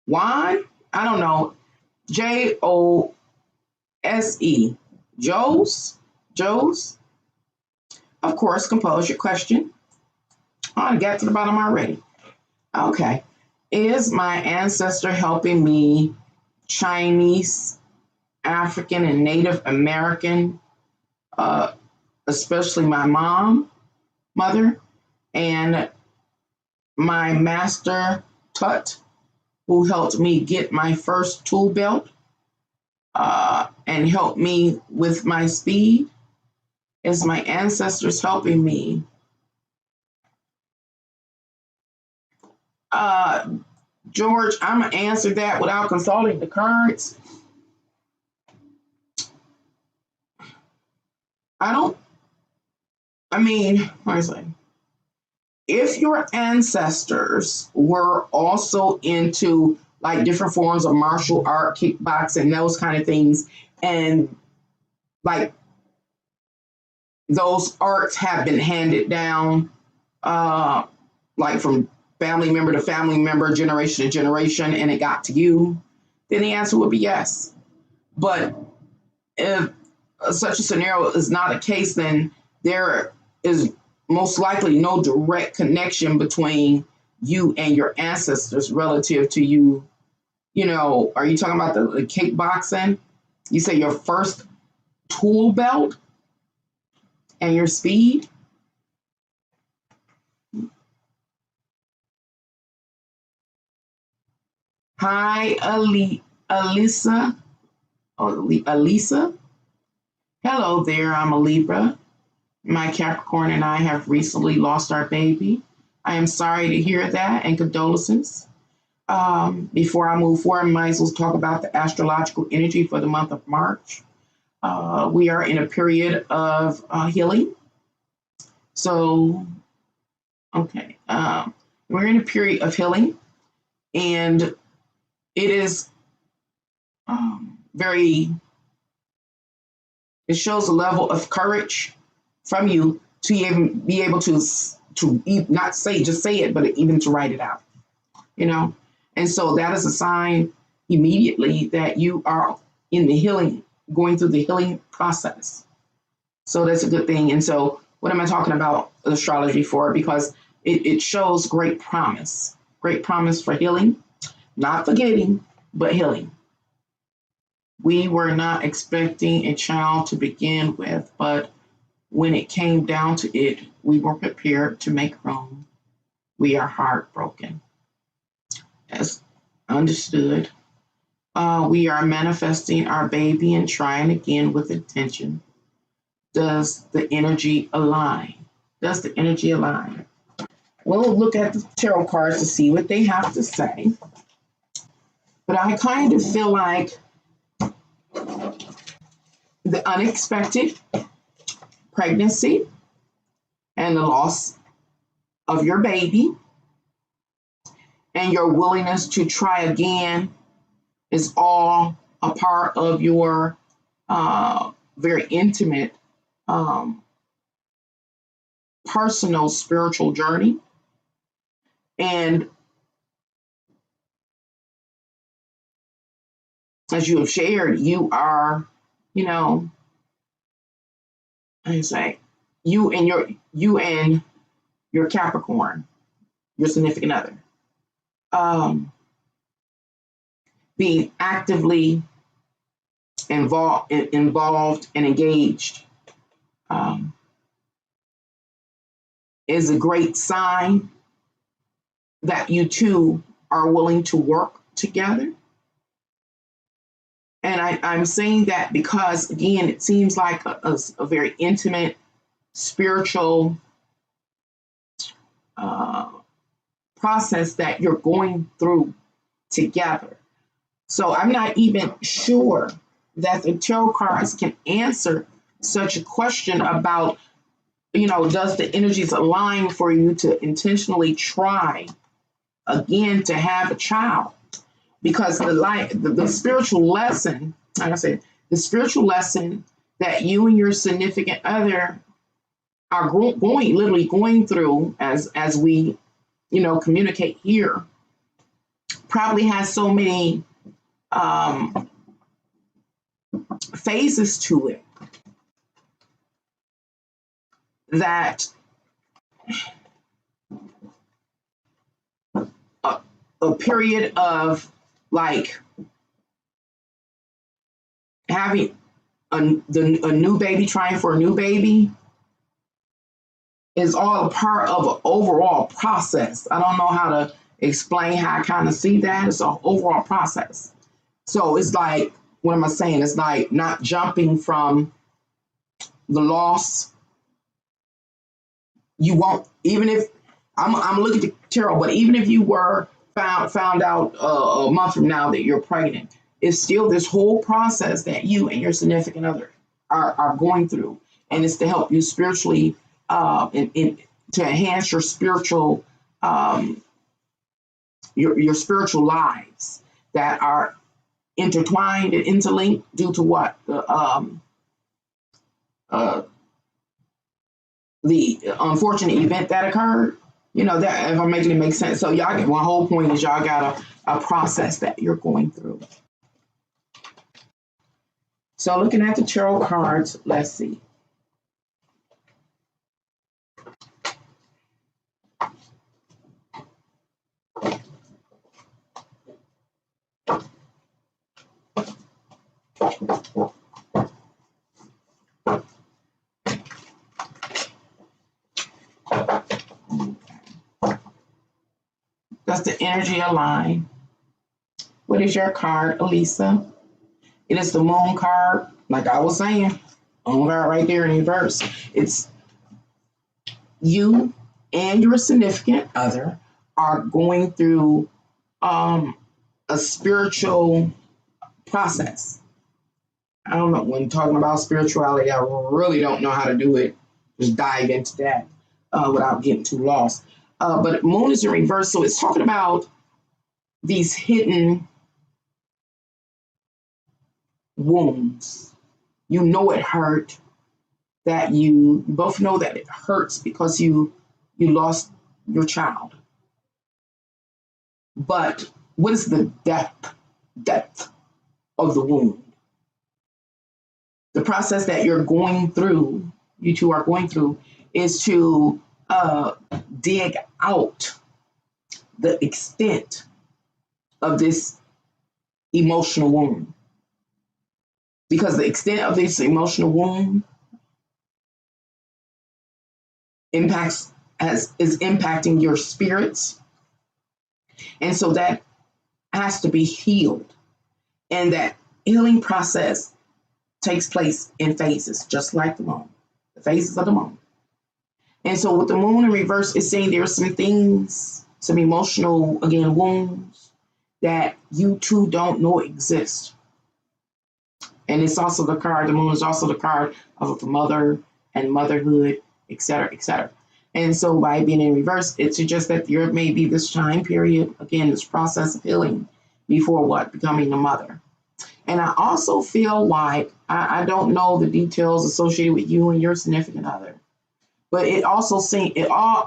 Wine? I don't know. Jose. Joe's. Of course, compose your question. Oh, I got to the bottom already. Okay. Is my ancestor helping me Chinese, African, and Native American uh, especially my mother, and my master Tut, who helped me get my first tool belt and helped me with my speed. Is my ancestors helping me. Uh, George, I'm going to answer that without consulting the cards. What is it? If your ancestors were also into like different forms of martial art, kickboxing, those kind of things, and like those arts have been handed down, like from family member to family member, generation to generation, and it got to you, then the answer would be yes. But if such a scenario is not a case, then there is most likely no direct connection between you and your ancestors relative to you. Are you talking about the kickboxing? You say your first tool belt and your speed? Hi, Alisa. Alisa. Hello there, I'm a Libra. My Capricorn and I have recently lost our baby. I am sorry to hear that and condolences. Before I move forward, I might as well talk about the astrological energy for the month of March. We are in a period of healing. So, okay, we're in a period of healing, and it is it shows a level of courage from you to even be able to not say, just say it, but even to write it out, And so that is a sign immediately that you are in the healing, going through the healing process. So that's a good thing. And so what am I talking about astrology for? Because it shows great promise for healing, not forgetting, but healing. We were not expecting a child to begin with, but when it came down to it, we were prepared to make room. We are heartbroken. As understood, we are manifesting our baby and trying again with intention. Does the energy align? We'll look at the tarot cards to see what they have to say. But I kind of feel like the unexpected pregnancy and the loss of your baby and your willingness to try again is all a part of your very intimate, personal spiritual journey. And as you have shared, you are, I say, you and your Capricorn, your significant other, being actively involved and engaged is a great sign that you two are willing to work together. And I'm saying that because, again, it seems like a very intimate, spiritual process that you're going through together. So I'm not even sure that the tarot cards can answer such a question about, does the energies align for you to intentionally try again to have a child? Because the spiritual lesson, like I said, the spiritual lesson that you and your significant other are literally going through as we, communicate here, probably has so many phases to it that a period of like having a new baby trying for a new baby is all a part of an overall process. I don't know how to explain how I kind of see that. It's an overall process. So it's like, what am I saying? It's like not jumping from the loss. You won't, even if I'm looking at the tarot, but even if you were found out a month from now that you're pregnant, it's still this whole process that you and your significant other are going through, and it's to help you spiritually, to enhance your spiritual your spiritual lives that are intertwined and interlinked due to what the unfortunate event that occurred. You know, that, if I'm making it make sense. So y'all get, my whole point is y'all got a process that you're going through. So looking at the tarot cards, let's see. That's the energy align. What is your card, Elisa? It is the moon card. Like I was saying, moon card right there in reverse. It's you and your significant other are going through a spiritual process. I don't know, when talking about spirituality, I really don't know how to do it. Just dive into that without getting too lost. But moon is in reverse, so it's talking about these hidden wounds. You know it hurt, that you both know that it hurts because you lost your child. But what is the depth of the wound? The process that you're going through, you two are going through, is to dig out the extent of this emotional wound. Because the extent of this emotional wound is impacting your spirits. And so that has to be healed. And that healing process takes place in phases, just like the moon, the phases of the moon. And so with the moon in reverse, it's saying there are some things, some emotional, again, wounds that you two don't know exist. And it's also the card, the moon is also the card of a mother and motherhood, et cetera, et cetera. And so by being in reverse, it suggests that there may be this time period, again, this process of healing before what? Becoming a mother. And I also feel like, I don't know the details associated with you and your significant other, but it also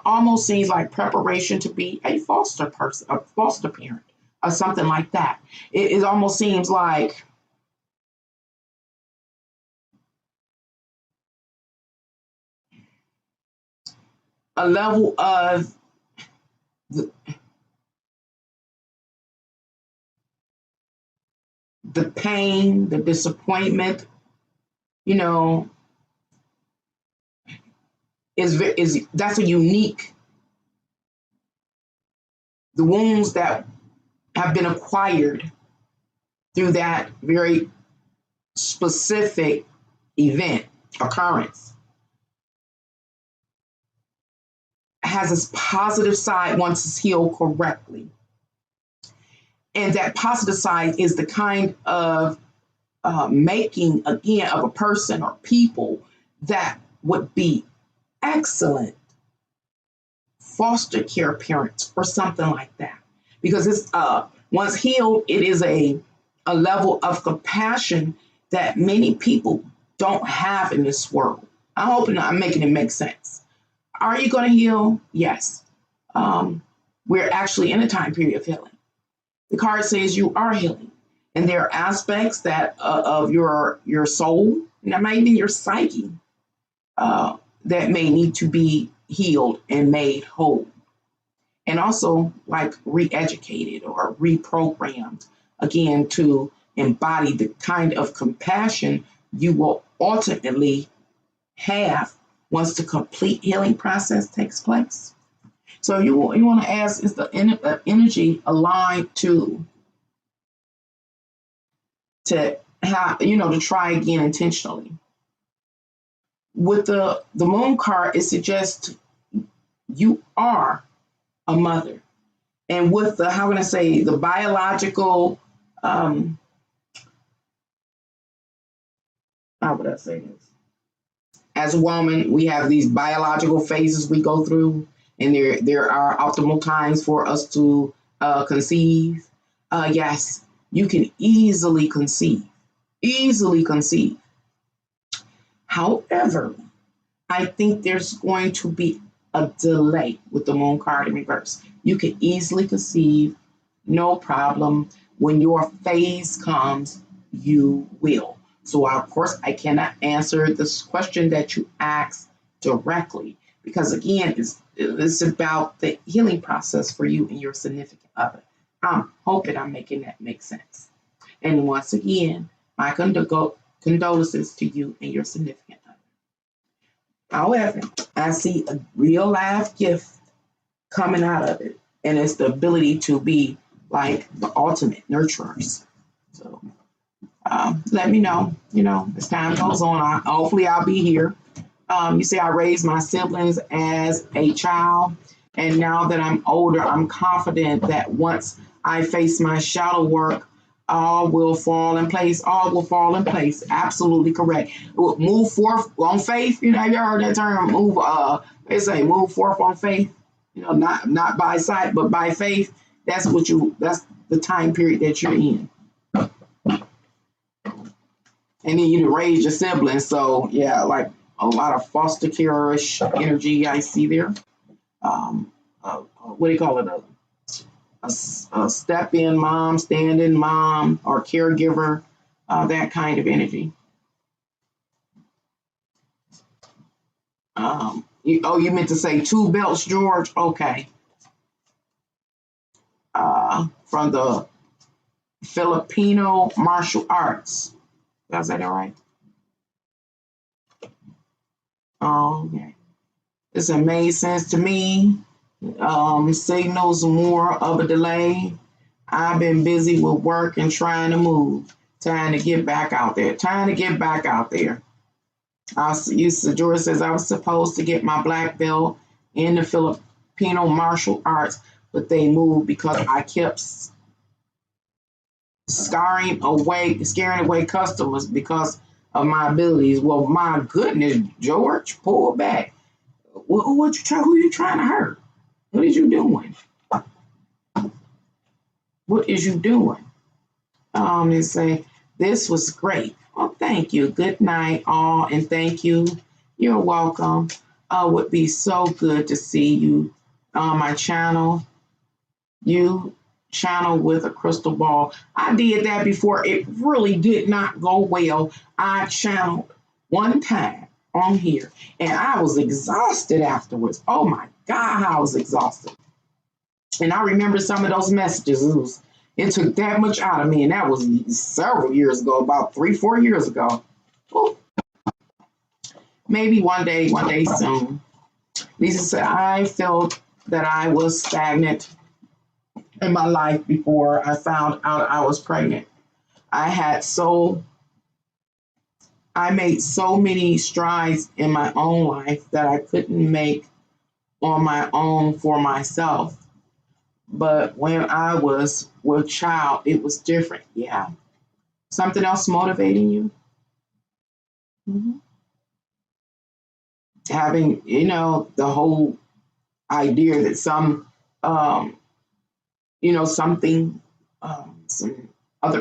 almost seems like preparation to be a foster person, a foster parent, or something like that. It almost seems like a level of the pain, the disappointment, you know, is that's a unique, the wounds that have been acquired through that very specific event, occurrence, has its positive side once it's healed correctly. And that positive side is the kind of making, again, of a person or people that would be excellent foster care parents or something like that. Because it's once healed, it is a level of compassion that many people don't have in this world. I'm hoping I'm making it make sense. Are you going to heal? Yes. We're actually in a time period of healing. The card says you are healing. And there are aspects that of your soul, and maybe even your psyche, that may need to be healed and made whole. And also like re-educated or reprogrammed, again, to embody the kind of compassion you will ultimately have once the complete healing process takes place. So you want to ask, is the energy aligned to have, to try again intentionally? With the moon card, it suggests you are a mother. And with the, how can I say, the biological, how would I say this? As a woman, we have these biological phases we go through, and there are optimal times for us to conceive. Yes, you can easily conceive, easily conceive. However, I think there's going to be a delay with the moon card in reverse. You can easily conceive, no problem. When your phase comes, you will. So, of course, I cannot answer this question that you asked directly because, again, it's about the healing process for you and your significant other. I'm hoping I'm making that make sense. And once again, my condolences to you and your significant other. However, I see a real life gift coming out of it, and it's the ability to be like the ultimate nurturers. So let me know, as time goes on. Hopefully, I'll be here. You see, I raised my siblings as a child, and now that I'm older, I'm confident that once I face my shadow work, all will fall in place. All will fall in place. Absolutely correct. Move forth on faith. You heard that term. Move. They say move forth on faith. Not by sight, but by faith. That's the time period that you're in. And then you raise your siblings. So yeah, like a lot of foster care-ish energy I see there. What do you call it? A step-in mom, stand-in mom, or caregiver, that kind of energy. You meant to say two belts, George? Okay. From the Filipino martial arts. Did I say that right? Okay. This made sense to me. Signals more of a delay. I've been busy with work and trying to move. Trying to get back out there. George says I was supposed to get my black belt in the Filipino martial arts, but they moved because I kept scaring away customers because of my abilities. Well, my goodness, George, pull back. Who you trying to hurt? What is you doing? What is you doing? They say, this was great. Oh, thank you. Good night, all, and thank you. You're welcome. It would be so good to see you on my channel. You channel with a crystal ball. I did that before. It really did not go well. I channeled one time on here, and I was exhausted afterwards. Oh my God, I was exhausted. And I remember some of those messages. It took that much out of me, and that was several years ago, about 3-4 years ago. Ooh. Maybe one day soon. Lisa said, I felt that I was stagnant in my life before I found out I was pregnant. I made so many strides in my own life that I couldn't make on my own for myself. But when I was with child, it was different. Yeah. Something else motivating you? Mm-hmm. Having, the whole idea that some other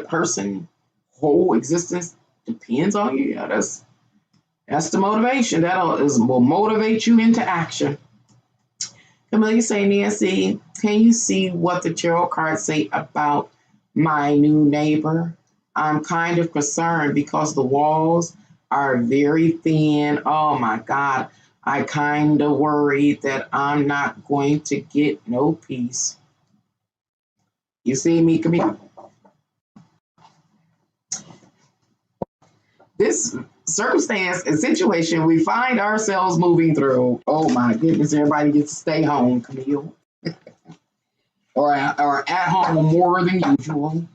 person, whole existence depends on you. Yeah, that's the motivation. Will motivate you into action. Camille, you say, Nancy, can you see what the tarot cards say about my new neighbor? I'm kind of concerned because the walls are very thin. Oh my God. I kind of worried that I'm not going to get no peace. You see me, Camille? this circumstance and situation we find ourselves moving through. Oh my goodness, everybody gets to stay home, Camille, or at home more than usual.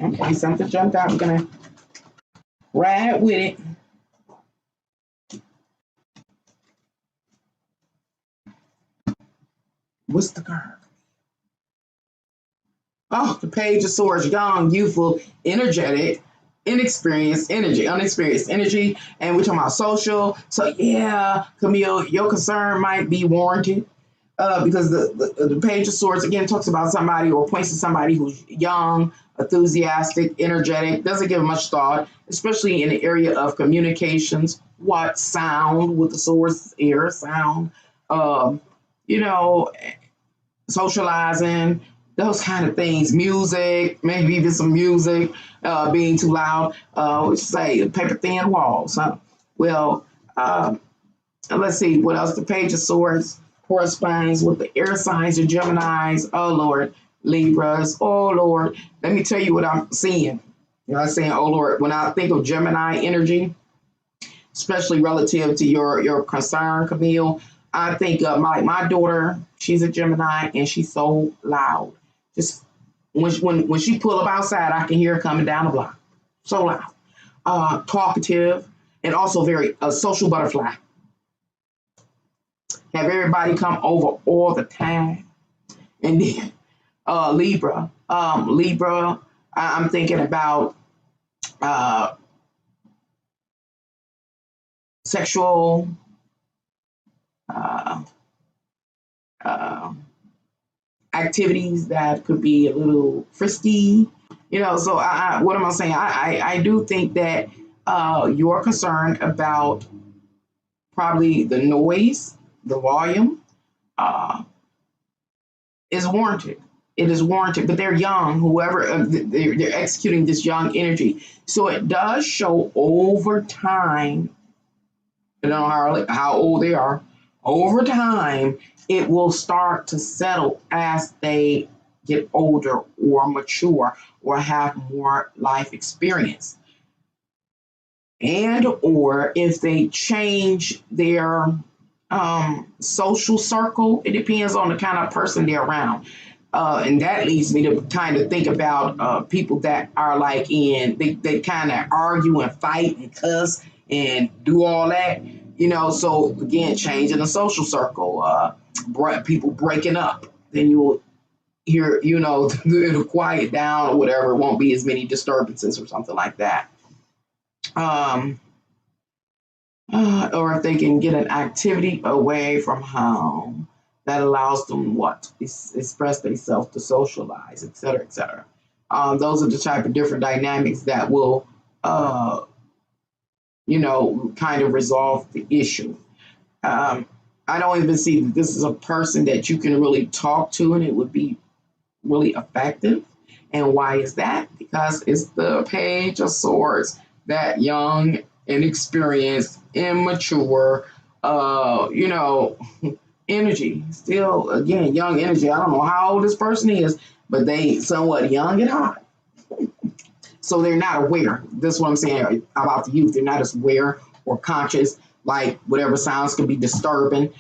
Okay, something jumped out. I'm gonna ride with it. What's the card? Oh, the Page of Swords, young, youthful, energetic, unexperienced energy, and we're talking about social. So yeah, Camille, your concern might be warranted. Because the Page of Swords again talks about somebody or points to somebody who's young, enthusiastic, energetic, doesn't give much thought, especially in the area of communications. What sound with the swords, air sound, you know, socializing, those kind of things, music, maybe even some music, being too loud, which say paper thin walls, huh? Well, let's see what else. The Page of Swords corresponds with the air signs of Geminis. Oh Lord, Libras. Oh Lord, let me tell you what I'm seeing. I'm saying, oh Lord, when I think of Gemini energy, especially relative to your concern, Camille, I think of my daughter. She's a Gemini and she's so loud. Just when she pull up outside, I can hear her coming down the block. So loud, talkative, and also very social butterfly. Have everybody come over all the time. And then Libra. Libra, I'm thinking about sexual uh, uh, activities that could be a little frisky. So what am I saying? I do think that you're concerned about probably the noise, the volume, uh, is warranted. It is warranted, but they're young. Whoever they're executing this young energy, so it does show over time. How old they are. Over time, it will start to settle as they get older or mature or have more life experience, and or if they change their social circle. It depends on the kind of person they're around. And that leads me to kind of think about people that are like they kind of argue and fight and cuss and do all that. So again, changing the social circle, people breaking up, then you will hear, it'll quiet down or whatever. It won't be as many disturbances or something like that. Or if they can get an activity away from home that allows them express themselves, to socialize, et cetera, et cetera. Those are the type of different dynamics that will, kind of resolve the issue. I don't even see that this is a person that you can really talk to and it would be really effective. And why is that? Because it's the Page of Swords, that young, inexperienced, immature, energy. Still, again, young energy. I don't know how old this person is, but they somewhat young and hot. So they're not aware. That's what I'm saying about the youth. They're not as aware or conscious, like whatever sounds can be disturbing.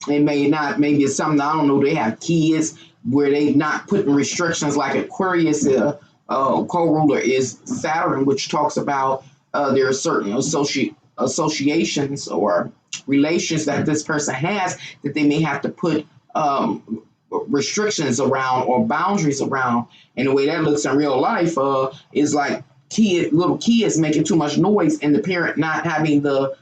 Maybe it's something, I don't know, they have kids where they not putting restrictions like Aquarius, co-ruler is Saturn, which talks about there are certain associations or relations that this person has that they may have to put restrictions around or boundaries around. And the way that looks in real life is like little kids making too much noise and the parent not having the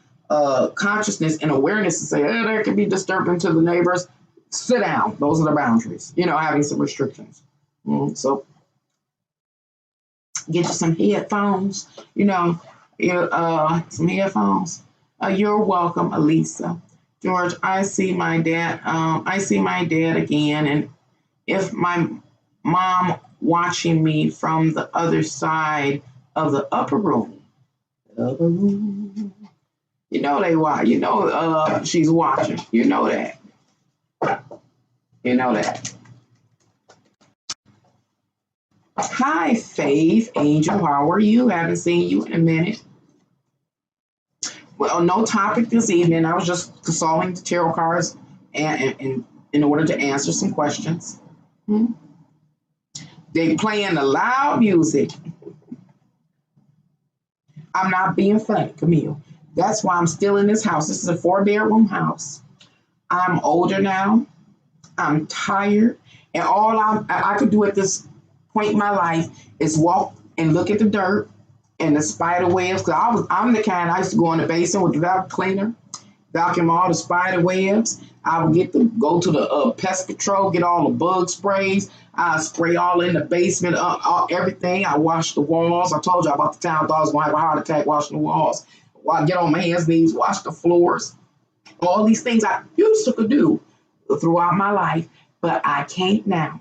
consciousness and awareness to say, that could be disturbing to the neighbors. Sit down. Those are the boundaries, having some restrictions. So get you some headphones, some headphones. You're welcome, Elisa. George, I see my dad again. And if my mom watching me from the other side of the upper room. Upper room. You know they watch. You know she's watching. You know that. You know that. Hi, Faith Angel. How are you? Haven't seen you in a minute. Well, no topic this evening. I was just consulting the tarot cards and in order to answer some questions. Hmm? They playing the loud music. I'm not being funny, Camille. That's why I'm still in this house. This is a 4-bedroom house. I'm older now. I'm tired. And all I could do at this point in my life is walk and look at the dirt and the spider webs. Because I'm the kind, I used to go in the basement with the vacuum cleaner, vacuum all the spider webs. I would go to the pest control, get all the bug sprays. I spray all in the basement, everything. I wash the walls. I told you about the time I thought I was going to have a heart attack washing the walls. I get on my hands, knees, wash the floors. All these things I used to could do throughout my life, but I can't now.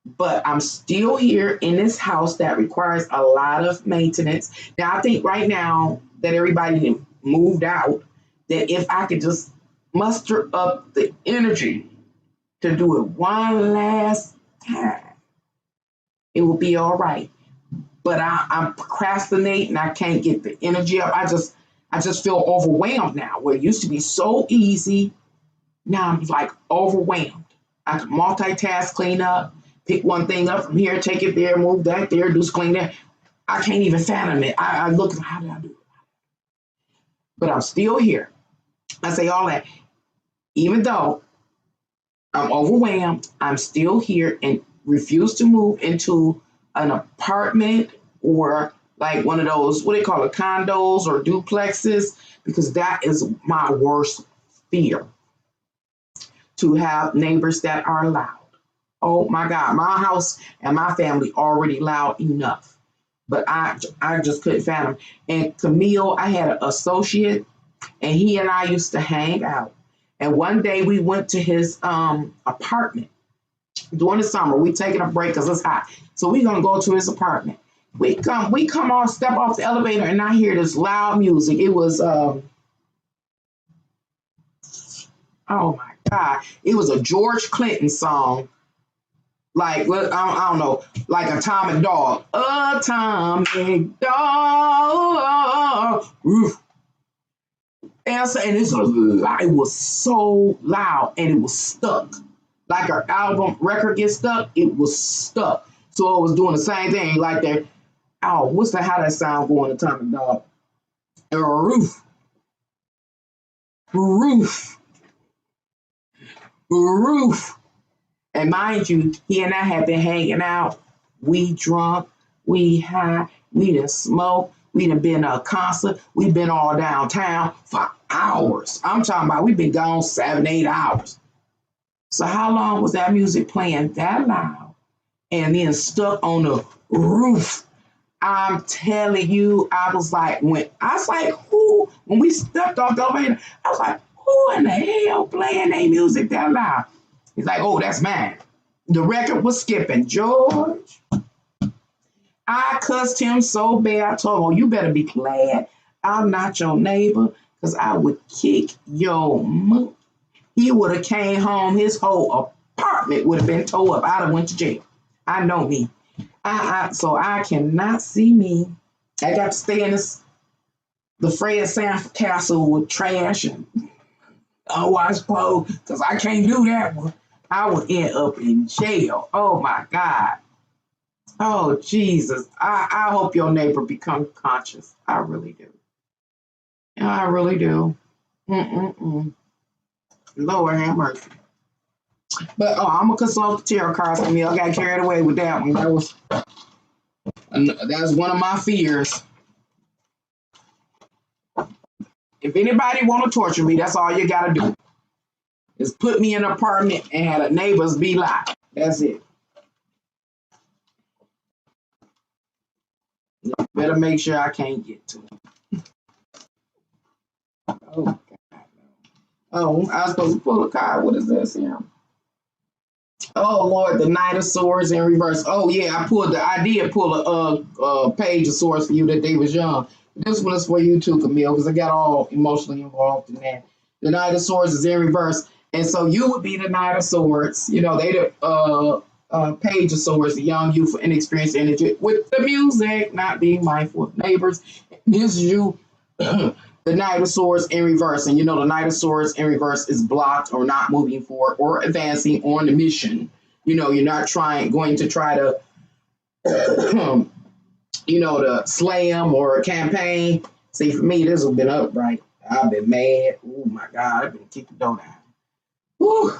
But I'm still here in this house that requires a lot of maintenance. Now, I think right now that everybody moved out, that if I could just muster up the energy to do it one last time, it will be all right. But I'm procrastinating. I can't get the energy up. I just feel overwhelmed now. Where it used to be so easy, now I'm like overwhelmed. I can multitask, clean up, pick one thing up from here, take it there, move that there, do some clean there. I can't even fathom it. I look, how did I do it? But I'm still here. I say all that. Even though I'm overwhelmed, I'm still here and refuse to move into an apartment or like one of those, what do they call it, condos or duplexes, because that is my worst fear, to have neighbors that are loud. Oh my God, my house and my family already loud enough, but I just couldn't fathom. And Camille, I had an associate, and he and I used to hang out. And one day we went to his apartment during the summer. We taking a break because it's hot, so we gonna go to his apartment. We come off, step off the elevator, and I hear this loud music. It was oh my God, it was a George Clinton song. Like, I don't know, like Atomic Dog. Atomic Dog. Oof. And it was so loud and it was stuck. Like our album record gets stuck, it was stuck. So it was doing the same thing. Like that, oh, how that sound going, Atomic Dog? Roof. Roof. Roof. And mind you, he and I have been hanging out. We drunk, we high, we done smoke, we done been to a concert, we been all downtown for hours. I'm talking about we've been gone 7, 8 hours. So how long was that music playing that loud and then stuck on the roof? I'm telling you, who, when we stepped off the elevator, I was like, who in the hell playing their music that loud? He's like, oh, that's mine. The record was skipping. George, I cussed him so bad. I told him, oh, you better be glad I'm not your neighbor, because I would kick your mouth. He would have came home. His whole apartment would have been tore up. I'd have went to jail. I know me. So I cannot see me. I got to stay in the Fred Sanford Castle with trash and unwashed clothes, because I can't do that one. I would end up in jail. Oh my God. Oh Jesus. I hope your neighbor becomes conscious. I really do. I really do. Mm-mm-mm. Lord have mercy. But I'm gonna consult the tarot cards for me. I got carried away with that one. That's one of my fears. If anybody want to torture me, that's all you gotta do. Is put me in an apartment and have the neighbors be loud. That's it. You better make sure I can't get to them. Oh God. Oh, I was supposed to pull a card. What is this here? Oh Lord, the Knight of Swords in reverse. Oh yeah, I did pull a page of swords for you that they was young. This one is for you too, Camille, because I got all emotionally involved in that. The Knight of Swords is in reverse, and so you would be the Knight of Swords. You know, they the page of swords, the young, youthful, inexperienced energy with the music, not being mindful of neighbors. This is you. The Knight of Swords in reverse. And you know, the Knight of Swords in reverse is blocked or not moving forward or advancing on the mission. You know, you're not going to try to, you know, to slay them or campaign. See, for me, this has been upright. I've been mad. Oh my God, I've been kicking the door down. Whew.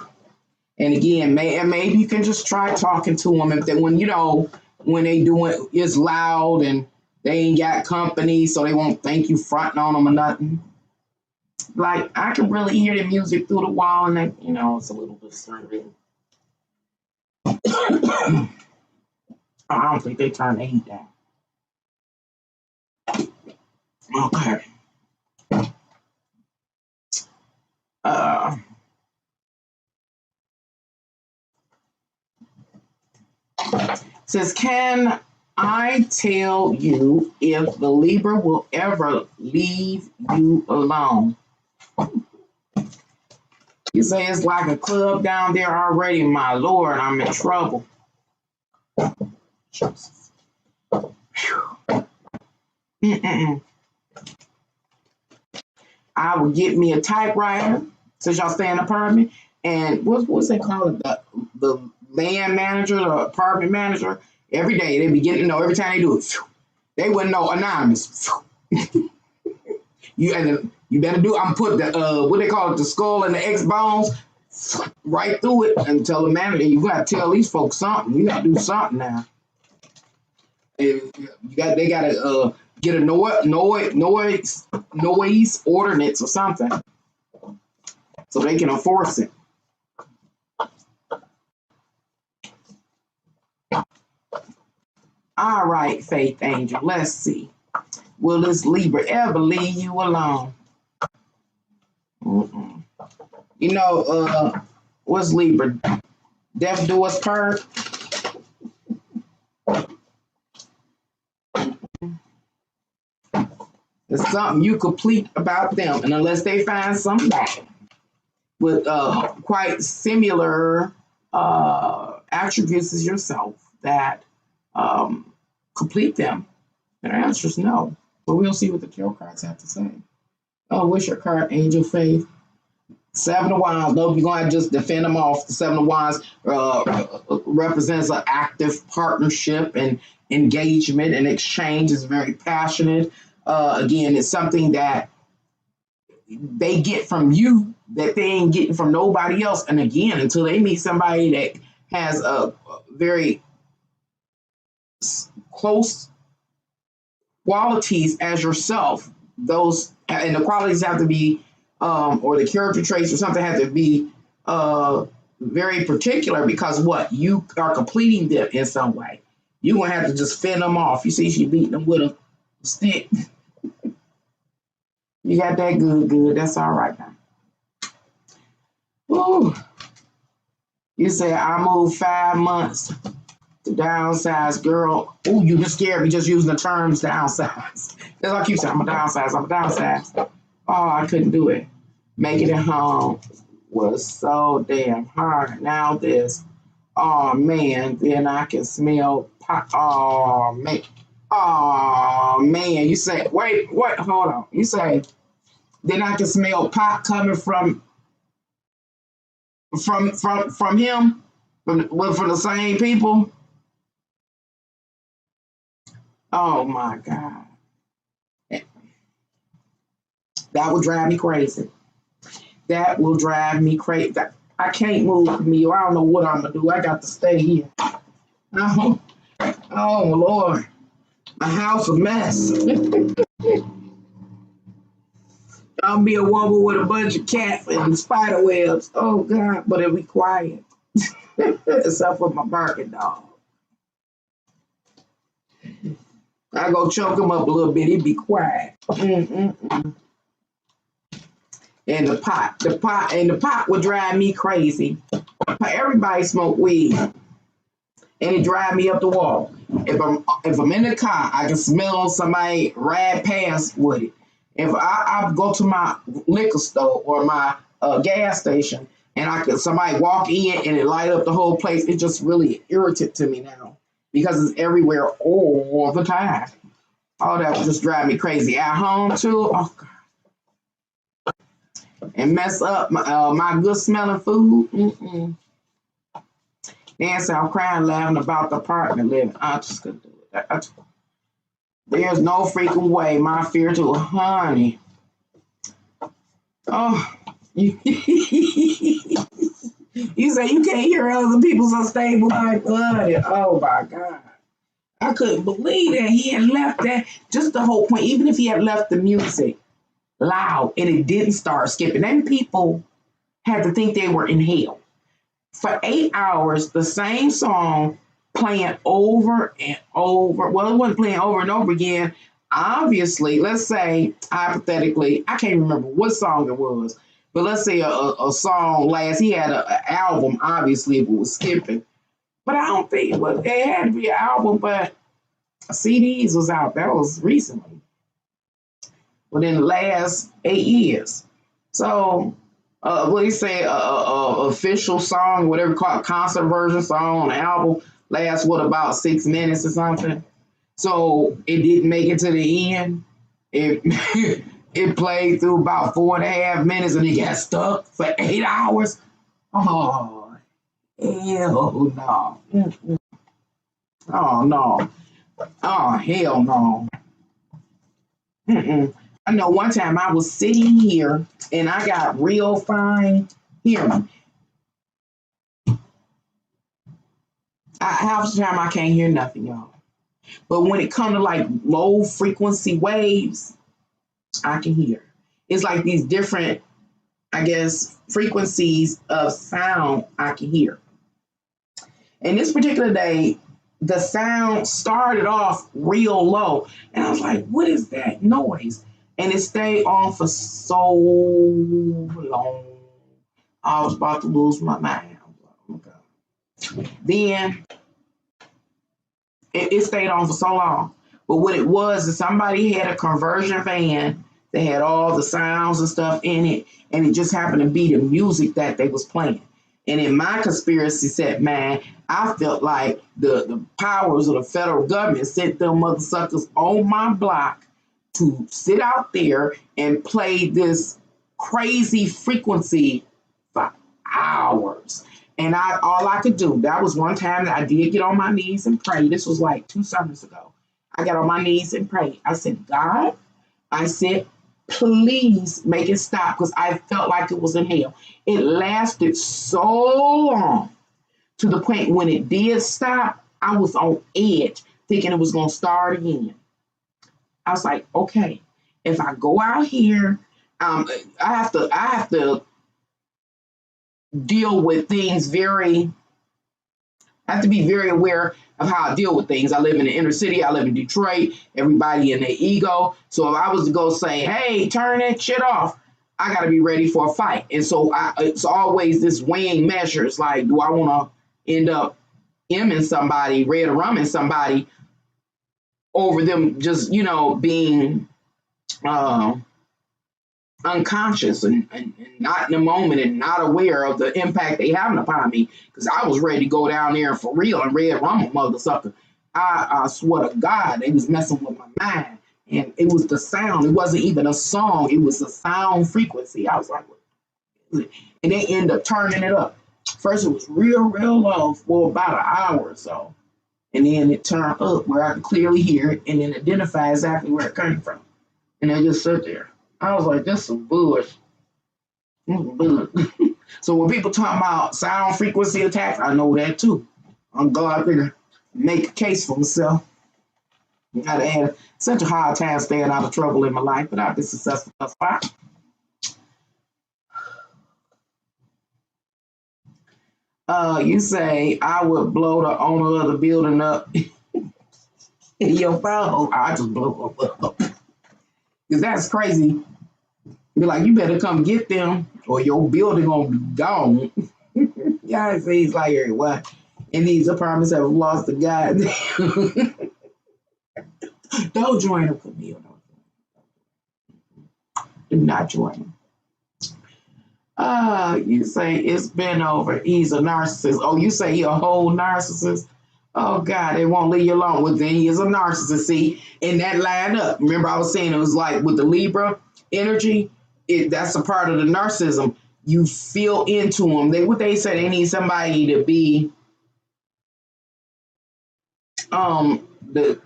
And again, maybe you can just try talking to them if they, when you know, when they do it, it's loud and they ain't got company, so they won't think you fronting on them or nothing. Like I can really hear the music through the wall, and that, you know, it's a little disturbing. I don't think they turn the heat down. Okay. Uh, says, can I tell you if the Libra will ever leave you alone? You say it's like a club down there already, my Lord, I'm in trouble. Jesus. I would get me a typewriter since y'all stay in an apartment. And what's they call it? The land manager, the apartment manager. Every day they be getting to know every time they do it. They wouldn't know anonymous. You better do. I'm put the what they call it, the skull and the X bones right through it and tell the manager you gotta tell these folks something. You gotta do something now. They gotta get a noise ordinance or something so they can enforce it. All right, Faith Angel. Let's see. Will this Libra ever leave you alone? Mm-mm. You know, what's Libra? Death do us part. There's something you complete about them, and unless they find somebody with quite similar attributes as yourself that complete them, then the answer is no. But we'll see what the tarot cards have to say. Oh, what's your card, Angel Faith? Seven of Wands. Nope, you're going to just defend them off. The Seven of Wands represents an active partnership and engagement and exchange. Is very passionate. Again, it's something that they get from you that they ain't getting from nobody else. And again, until they meet somebody that has a very close qualities as yourself, those and the qualities have to be or the character traits or something have to be very particular because what you are completing them in some way. You're gonna have to just fend them off. You see, she beating them with a stick. You got that good. That's all right now. Ooh. You say I moved 5 months to downsize, girl. Ooh, you just scared me just using the terms downsize. That's all I keep saying. I'm a downsize. Oh, I couldn't do it. Making it home was so damn hard. Now this. Oh man, then I can smell pot. Oh man. Oh man. You say, wait, hold on. You say, then I can smell pot coming from him, from the same people. Oh my God. That would drive me crazy. That will drive me crazy. I can't move me. I don't know what I'm gonna do. I got to stay here. Oh, oh Lord. My house a mess. I'll be a woman with a bunch of cats and spider webs. Oh God, but it'll be quiet. Except for my barking dog. I go choke him up a little bit, he'd be quiet. Mm-mm-mm. And the pot would drive me crazy. The Everybody smoke weed, and it drive me up the wall. If I'm in the car, I can smell somebody ride past with it. If I go to my liquor store or my gas station, and somebody walk in and it light up the whole place, it just really irritates to me now because it's everywhere all the time. Oh, that would just drive me crazy. At home too, oh God, and mess up my good smelling food. Mm-mm. Nancy, I'm crying, laughing about the apartment living. I just couldn't do it. There's no freaking way. My fear too, honey. Oh, you, you say you can't hear other people's unstable like blood. Oh my God. I couldn't believe that he had left that. Just the whole point, even if he had left the music loud and it didn't start skipping, then people had to think they were in hell. For 8 hours, the same song playing over and over. Well, it wasn't playing over and over again. Obviously, let's say, hypothetically, I can't remember what song it was, but let's say a song he had an album, obviously, if it was skipping. But I don't think it had to be an album, but CDs was out. That was recently, within the last 8 years. So, what do you say, official song, whatever you call it, concert version song, an album, lasts about 6 minutes or something. So it didn't make it to the end. It it played through about 4.5 minutes and it got stuck for 8 hours. Oh, hell no. Mm-mm. Oh no. Oh hell no. Mm-mm. I know one time I was sitting here and I got real fine hearing. Half the time I can't hear nothing, y'all. But when it comes to like low frequency waves, I can hear. It's like these different, I guess, frequencies of sound I can hear. And this particular day, the sound started off real low. And I was like, what is that noise? And it stayed on for so long. I was about to lose my mind. I was like, oh my God. Then it stayed on for so long. But what it was is somebody had a conversion van that had all the sounds and stuff in it, and it just happened to be the music that they was playing. And in my conspiracy set, man, I felt like the powers of the federal government sent them mother suckers on my block to sit out there and play this crazy frequency for hours. And all I could do, that was one time that I did get on my knees and pray. This was like 2 summers ago. I got on my knees and prayed. I said, God, I said, please make it stop because I felt like it was in hell. It lasted so long to the point when it did stop, I was on edge thinking it was going to start again. I was like, okay, if I go out here, I have to deal with things I have to be very aware of how I deal with things. I live in the inner city. I live in Detroit. Everybody in their ego. So if I was to go say, hey, turn that shit off, I got to be ready for a fight. And so it's always this weighing measures. Like, do I want to end up Ming somebody, red or rumming somebody over them just, being unconscious and not in the moment and not aware of the impact they having upon me, because I was ready to go down there for real and red rum mother sucker. I swear to God, they was messing with my mind, and it was the sound. It wasn't even a song. It was a sound frequency. I was like, what is it? And they end up turning it up. First, it was real low for about an hour or so, and then it turned up where I could clearly hear it and then identify exactly where it came from. And they just sit there. I was like, this is some bullshit. So when people talk about sound frequency attacks, I know that too. I'm glad to make a case for myself. I had such a hard time staying out of trouble in my life, but I've been successful thus far. You say I would blow the owner of the building up in your phone. I just blow up. Because that's crazy. Be like, you better come get them or your building gonna be gone. Yeah, he's like everyone in these apartments have lost the goddamn. Don't join them, Camille. Do not join him. You say it's been over. He's a narcissist. Oh, you say he a whole narcissist? Oh God, they won't leave you alone. Well, then he is a narcissist. See, in that line up. Remember, I was saying it was like with the Libra energy. That's a part of the narcissism. You feel into them. What they say, they need somebody to be the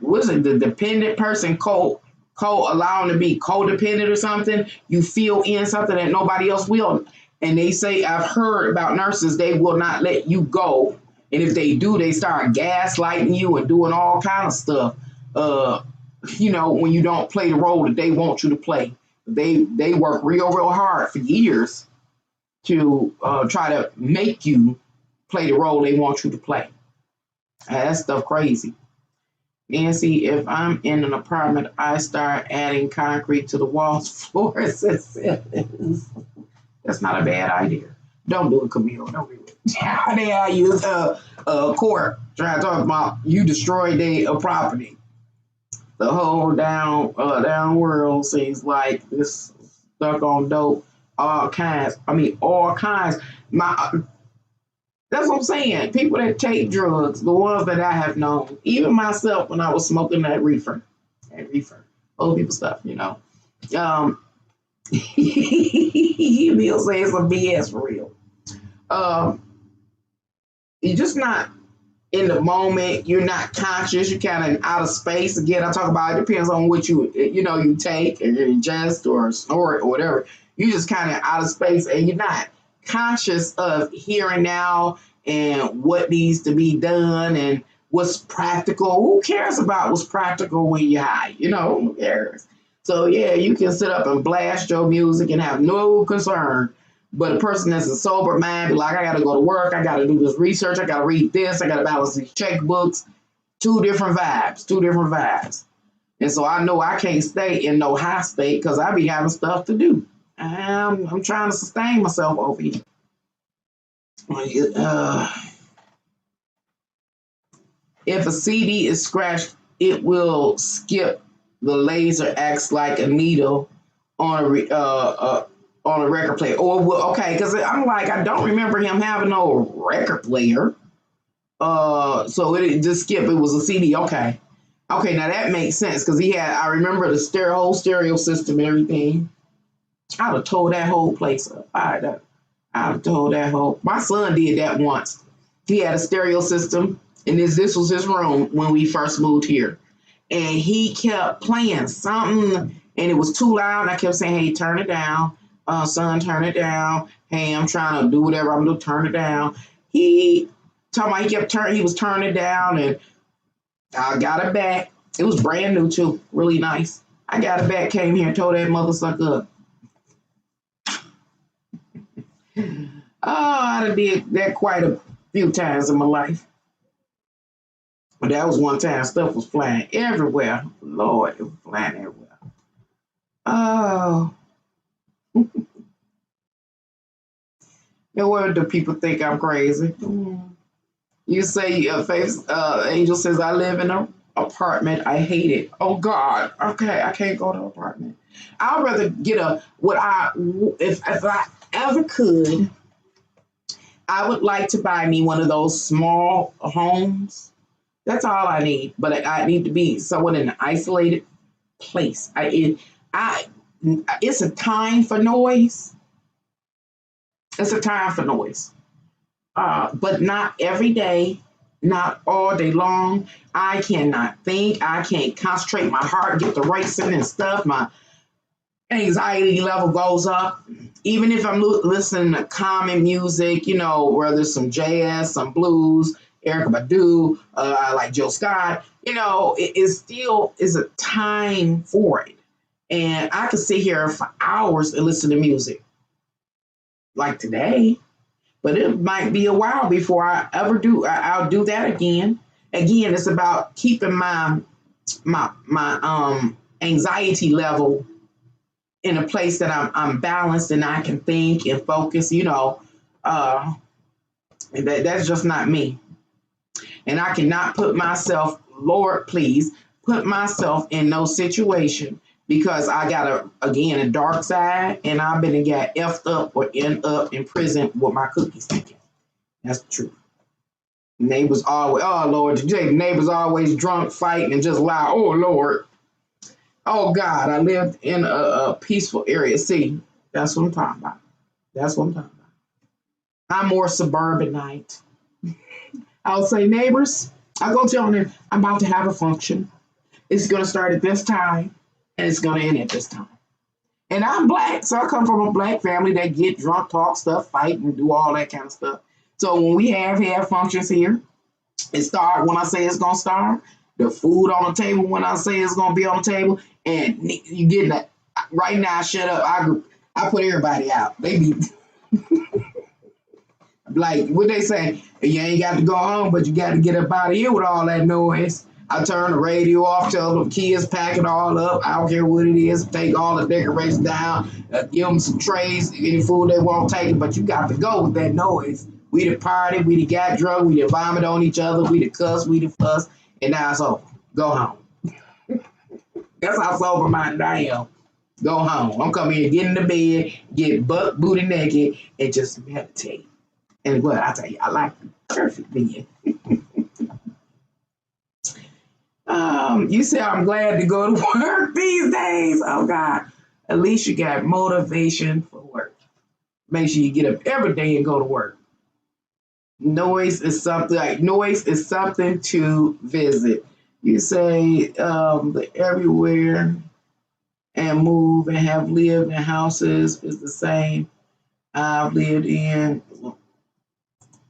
dependent person, allow them to be codependent or something. You feel in something that nobody else will. And they say, I've heard about nurses, they will not let you go. And if they do, they start gaslighting you and doing all kind of stuff. When you don't play the role that they want you to play. They work real hard for years to try to make you play the role they want you to play. That stuff crazy. Nancy, if I'm in an apartment, I start adding concrete to the walls, floors, and ceilings. That's not a bad idea. Don't do it, Camille. Don't do it. How dare you use a court trying to talk about you destroyed their property? The whole down world seems like this stuck on dope, all kinds. I mean, all kinds. That's what I'm saying. People that take drugs, the ones that I have known, even myself when I was smoking that reefer, old people stuff, He'll say some BS for real. You're just not in the moment. You're not conscious. You're kind of out of space. Again, I talk about it depends on what you take and ingest or snort or whatever. You're just kind of out of space and you're not conscious of here and now and what needs to be done and what's practical. Who cares about what's practical when you're high? Who cares? So yeah, you can sit up and blast your music and have no concern. But a person that's a sober mind, be like, I gotta go to work, I gotta do this research, I gotta read this, I gotta balance these checkbooks. Two different vibes. And so I know I can't stay in no high state because I be having stuff to do. I'm trying to sustain myself over here. If a CD is scratched, it will skip. The laser acts like a needle on a record player. Okay, because I'm like, I don't remember him having no record player. So it just skipped. It was a CD. Okay, now that makes sense because I remember the whole stereo system and everything. I'd have tore that whole place up. I'd have told that whole. My son did that once. He had a stereo system, and this was his room when we first moved here, and he kept playing something, and it was too loud. And I kept saying, "Hey, turn it down, son, turn it down. Hey, I'm trying to do whatever I'm doing. Turn it down." He was turning it down, and I got it back. It was brand new too, really nice. I got it back, came here, and told that mother sucker up. I did that quite a few times in my life. But that was one time stuff was flying everywhere. Lord, it was flying everywhere. Oh. What do people think I'm crazy? You say, Angel says, I live in an apartment. I hate it. Oh, God. Okay, I can't go to an apartment. I'd rather get if I ever could, I would like to buy me one of those small homes. That's all I need. But I need to be someone in an isolated place. It's a time for noise. It's a time for noise. But not every day, not all day long. I cannot think. I can't concentrate. My heart gets to racing and stuff. My anxiety level goes up. Even if I'm listening to calming music, where there's some jazz, some blues, Erykah Badu, I like Jill Scott, it still is a time for it. And I could sit here for hours and listen to music like today, but it might be a while before I ever do. I'll do that again. Again, it's about keeping my anxiety level in a place that I'm balanced and I can think and focus. And that's just not me. And I cannot put myself, Lord, please, put myself in no situation because I got a dark side and I've been and got effed up or end up in prison with my cookies taken. That's the truth. Neighbors always, oh Lord, neighbors always drunk, fighting, and just loud. Oh Lord. Oh God, I lived in a peaceful area. See, that's what I'm talking about. That's what I'm talking about. I'm more suburbanite. I'll say, neighbors, I'll go tell them I'm about to have a function. It's going to start at this time and it's going to end at this time. And I'm black, so I come from a black family that get drunk, talk stuff, fight, and do all that kind of stuff. So when we have functions here, it start when I say it's going to start. The food on the table when I say it's going to be on the table. And you getting that. Right now, shut up. I put everybody out. They be like, what they say? You ain't got to go home, but you got to get up out of here with all that noise. I turn the radio off, tell the kids pack it all up. I don't care what it is. Take all the decorations down. Give them some trays, any food they want, take it. But you got to go with that noise. We the party, we the got drunk, we the vomit on each other, we the cuss, we the fuss, and now it's over. Go home. That's how sober minded I am. Go home. I'm coming here, get in the bed, get butt booty naked, and just meditate. And what I tell you, I like the perfect being. You say I'm glad to go to work these days. Oh God. At least you got motivation for work. Make sure you get up every day and go to work. Noise is something to visit. You say everywhere and move and have lived in houses is the same I've lived in.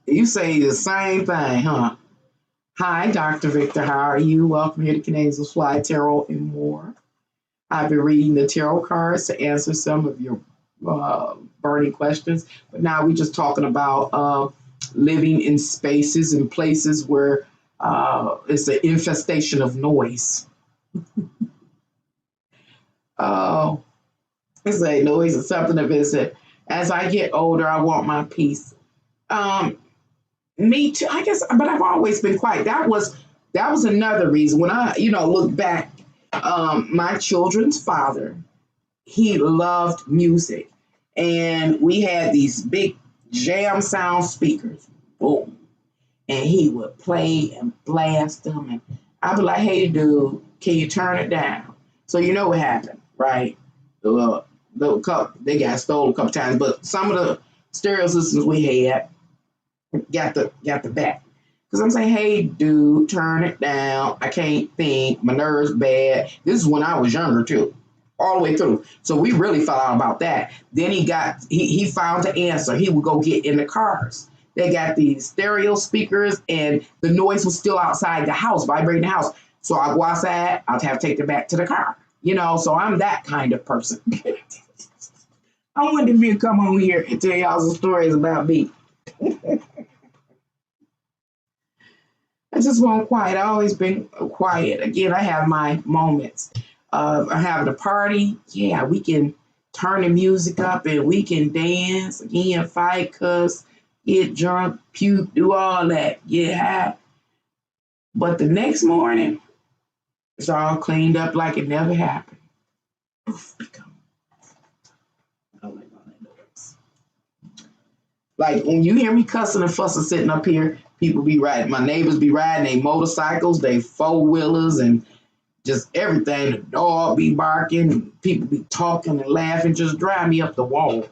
You say the same thing, huh? Hi, Dr. Victor. How are you? Welcome here to Canadians Fly Tarot and more. I've been reading the tarot cards to answer some of your burning questions, but now we're just talking about living in spaces and places where it's an infestation of noise. It's like noise is something to visit. As I get older, I want my peace. Me too, I guess, but I've always been quiet. That was another reason when I, look back. My children's father, he loved music, and we had these big jam sound speakers. Boom. And he would play and blast them. And I'd be like, hey, dude, can you turn it down? So you know what happened, right? They got stolen a couple times, but some of the stereo systems we had got the back. Because I'm saying, hey, dude, turn it down. I can't think. My nerves bad. This is when I was younger, too. All the way through. So we really found out about that. Then he found the answer. He would go get in the cars. They got these stereo speakers, and the noise was still outside the house, vibrating the house. So I go outside, I'll have to take it back to the car. So I'm that kind of person. I wonder if you come on here and tell y'all some stories about me. I just want quiet. I've always been quiet. Again, I have my moments. Having a party, yeah, we can turn the music up and we can dance, again, fight, cuss, get drunk, puke, do all that. Yeah. But the next morning, it's all cleaned up like it never happened. I don't like all that noise. Like when you hear me cussing and fussing sitting up here, people be riding, my neighbors be riding their motorcycles, they four-wheelers, and just everything. The dog be barking, and people be talking and laughing, just drive me up the wall.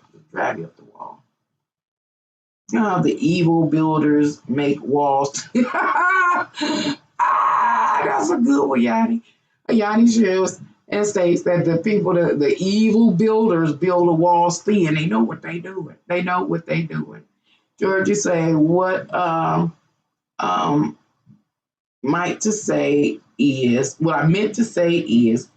The evil builders make walls. That's a good one, Yanni. Yanni shares and states that the evil builders build the walls thin. They know what they doing. George, you say what what I meant to say is,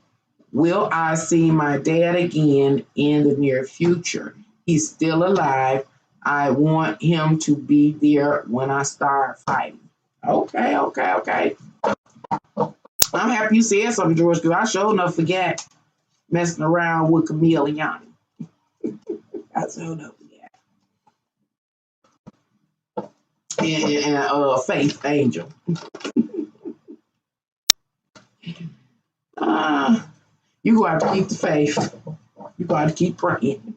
will I see my dad again in the near future? He's still alive. I want him to be there when I start fighting. Okay. I'm happy you said something, George, because I sure enough forget messing around with Camille and Yanni. I sure enough forget. and faith angel. Uh, you got to keep the faith. You got to keep praying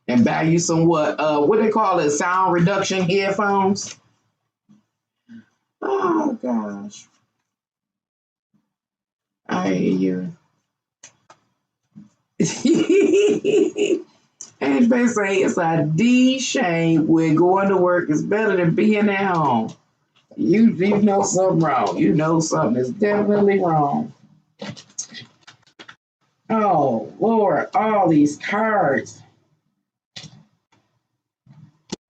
and buy you some what they call it, sound reduction headphones. Oh gosh, I hear you. And they say it's a D shame when going to work is better than being at home. You know something wrong. You know something is definitely wrong. Oh Lord, all these cards.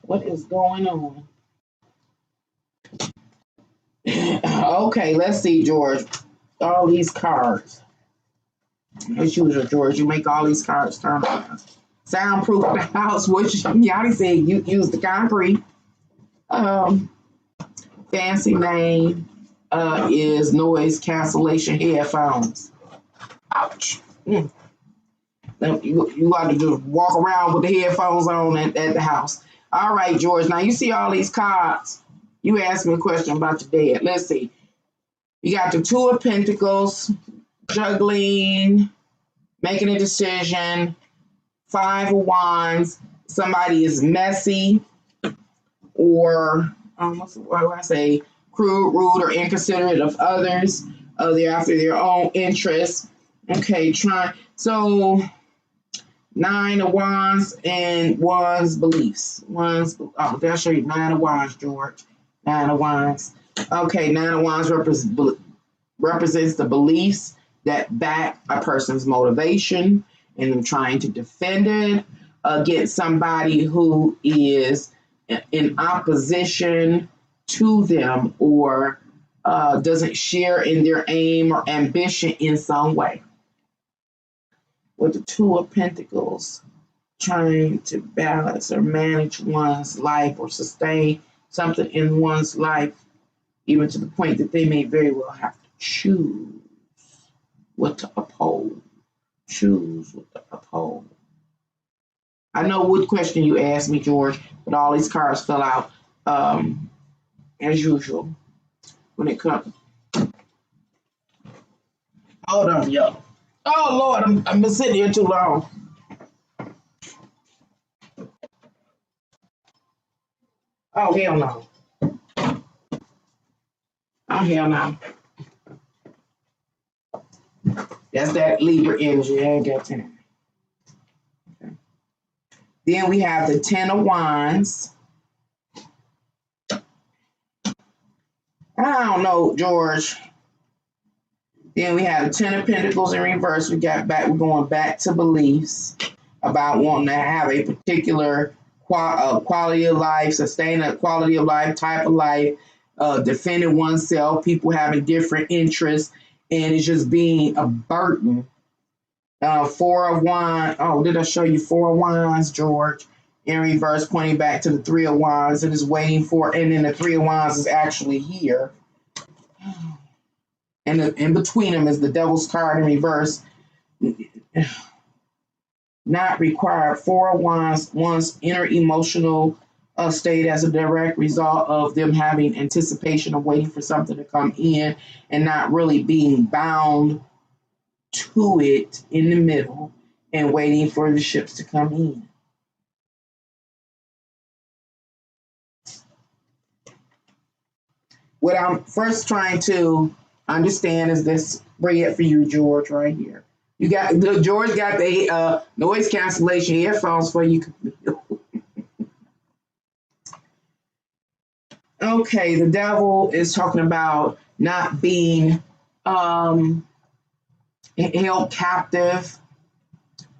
What is going on? Okay, let's see, George. All these cards. As usual, George, you make all these cards turn on. Soundproof the house, which Yanni said you use the concrete. Um, Fancy name is noise cancellation headphones. Ouch. Mm. You got to just walk around with the headphones on at the house. All right, George. Now you see all these cards. You asked me a question about your dad. Let's see. You got the Two of Pentacles, juggling, making a decision, Five of Wands. Somebody is messy or what do I say? Crude, rude, or inconsiderate of others. They're after their own interests. Okay, try. So Nine of Wands and Wands beliefs. They'll show you Nine of Wands, George. Nine of Wands. Okay, Nine of Wands represents the beliefs that back a person's motivation and them trying to defend it against somebody who is in opposition to them or doesn't share in their aim or ambition in some way. With the Two of Pentacles, trying to balance or manage one's life or sustain something in one's life, even to the point that they may very well have to choose what to uphold. Choose what to uphold. I know what question you asked me, George, but all these cards fell out as usual when it comes. Hold on, yo. Oh, Lord, I've been sitting here too long. Oh, hell no. Oh, hell no. That's that Libra energy. I ain't got time. Okay. Then we have the Ten of Wands. I don't know, George. Then we have the Ten of Pentacles in reverse. We're going back to beliefs about wanting to have a particular quality of life, sustain a quality of life, type of life, defending oneself, people having different interests, and it's just being a burden. Four of Wands. Oh, did I show you Four of Wands, George? In reverse, pointing back to the Three of Wands. It is waiting for, and then the Three of Wands is actually here. And in between them is the Devil's card in reverse. Not required. Four of Wands, one's inner emotional state as a direct result of them having anticipation of waiting for something to come in and not really being bound to it in the middle and waiting for the ships to come in. What I'm first trying to understand is this spread for you, George, right here. George got the noise cancellation earphones for you. Okay, the devil is talking about not being held captive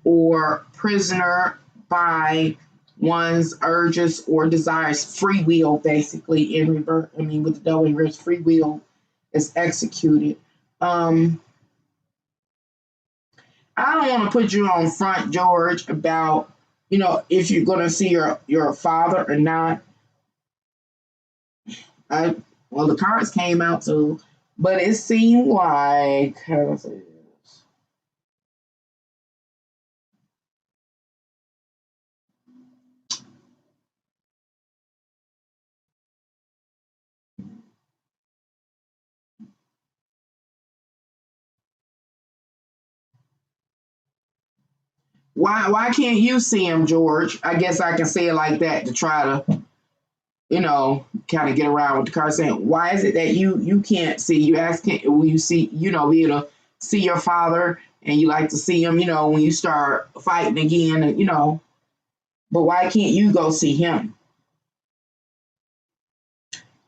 or prisoner by one's urges or desires. Free will, basically, in reverse. I mean, with the devil in reverse, free will is executed. I don't want to put you on front, George, about if you're going to see your father or not. Well, the cards came out too, but it seemed like Why can't you see him, George? I guess I can say it like that to try to, kind of get around with the car saying, why is it that you can't see? You ask, will you see, be able to see your father and you like to see him, when you start fighting again, and but why can't you go see him?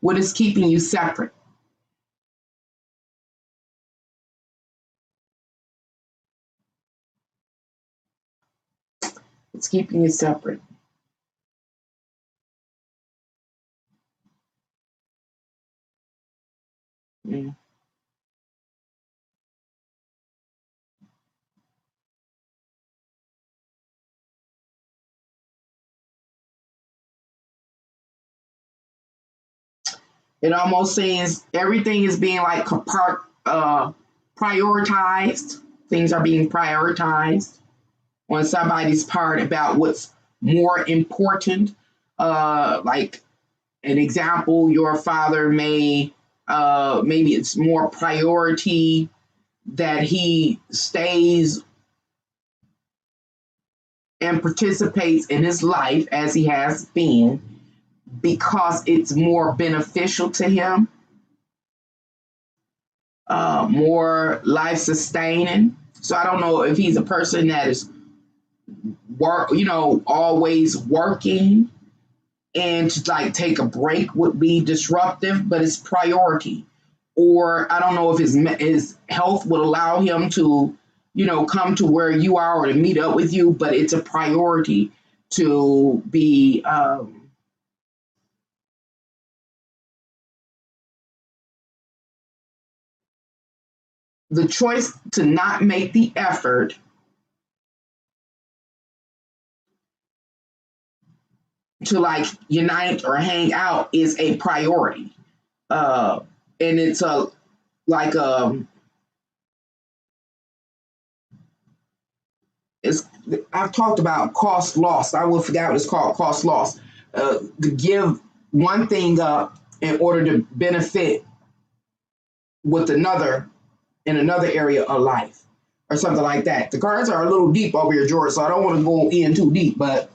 What is keeping you separate? It's keeping you separate. Yeah. It almost seems everything is being like prioritized. Things are being prioritized on somebody's part about what's more important. Like an example, your father maybe it's more priority that he stays and participates in his life as he has been because it's more beneficial to him, more life sustaining. So I don't know if he's a person that is always working, and to like take a break would be disruptive, but it's priority. Or I don't know if his health would allow him to, come to where you are or to meet up with you, but it's a priority to be the choice to not make the effort to like unite or hang out is a priority. And it's a like it's I've talked about cost loss. I will forget what it's called, cost loss. To give one thing up in order to benefit with another in another area of life or something like that. The cards are a little deep over here, George, so I don't want to go in too deep, but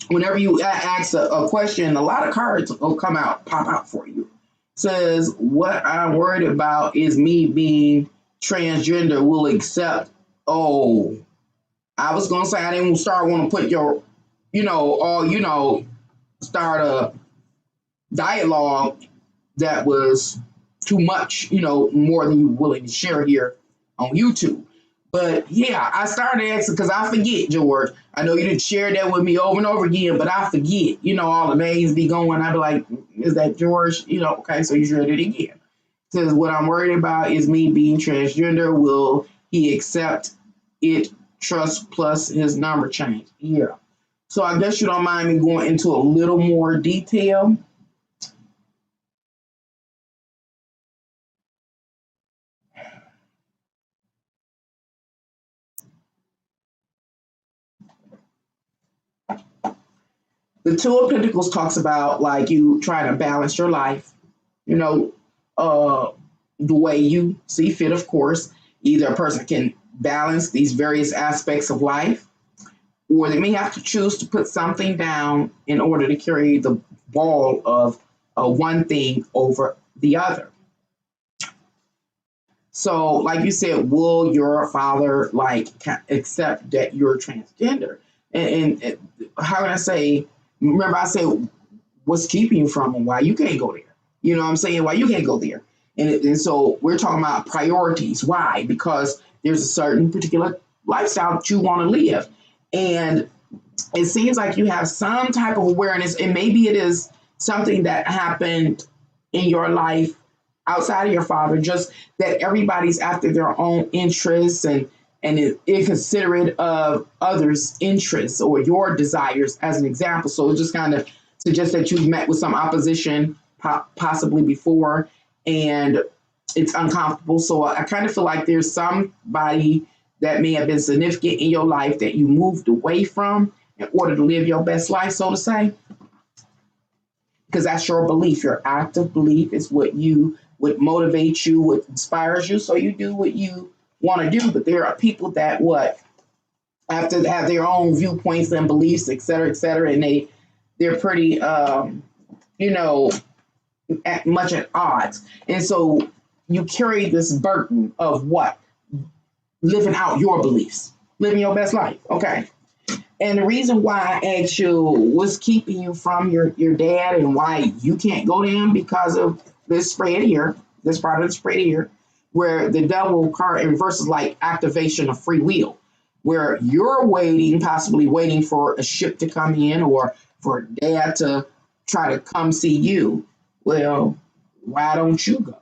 whenever you ask a question, a lot of cards will pop out for you. Says, what I'm worried about is me being transgender will accept. Oh, I was going to say I didn't want to put your, start a dialogue that was too much, more than you're willing to share here on YouTube. But yeah, I started asking because I forget, George. I know you didn't share that with me over and over again, but I forget. All the names be going. I be like, is that George? Okay, so you shared it again. Says, what I'm worried about is me being transgender. Will he accept it? Trust plus his number change. Yeah. So I guess you don't mind me going into a little more detail. The Two of Pentacles talks about like you trying to balance your life, you know, uh, the way you see fit, of course. Either a person can balance these various aspects of life, or they may have to choose to put something down in order to carry the ball of one thing over the other. So, like you said, will your father like accept that you're transgender? And how can I say? Remember, I said, what's keeping you from him? Why you can't go there? You know what I'm saying? Why you can't go there? And so we're talking about priorities. Why? Because there's a certain particular lifestyle that you want to live, and it seems like you have some type of awareness, and maybe it is something that happened in your life outside of your father, just that everybody's after their own interests and is inconsiderate of others' interests or your desires, as an example. So it just kind of suggests that you've met with some opposition possibly before, and it's uncomfortable. So I kind of feel like there's somebody that may have been significant in your life that you moved away from in order to live your best life, so to say, because that's your belief. Your active belief is what motivates you, what inspires you, so you do what you want to do. But there are people that what have to have their own viewpoints and beliefs, et cetera, and they're pretty, you know, much at odds. And so you carry this burden of what? Living out your beliefs, living your best life. Okay. And the reason why I asked you what's keeping you from your dad and why you can't go to him because of this spread here, this part of the spread here, where the devil card in reverse is like activation of free will, where you're waiting, possibly waiting for a ship to come in or for dad to try to come see you. Well, why don't you go?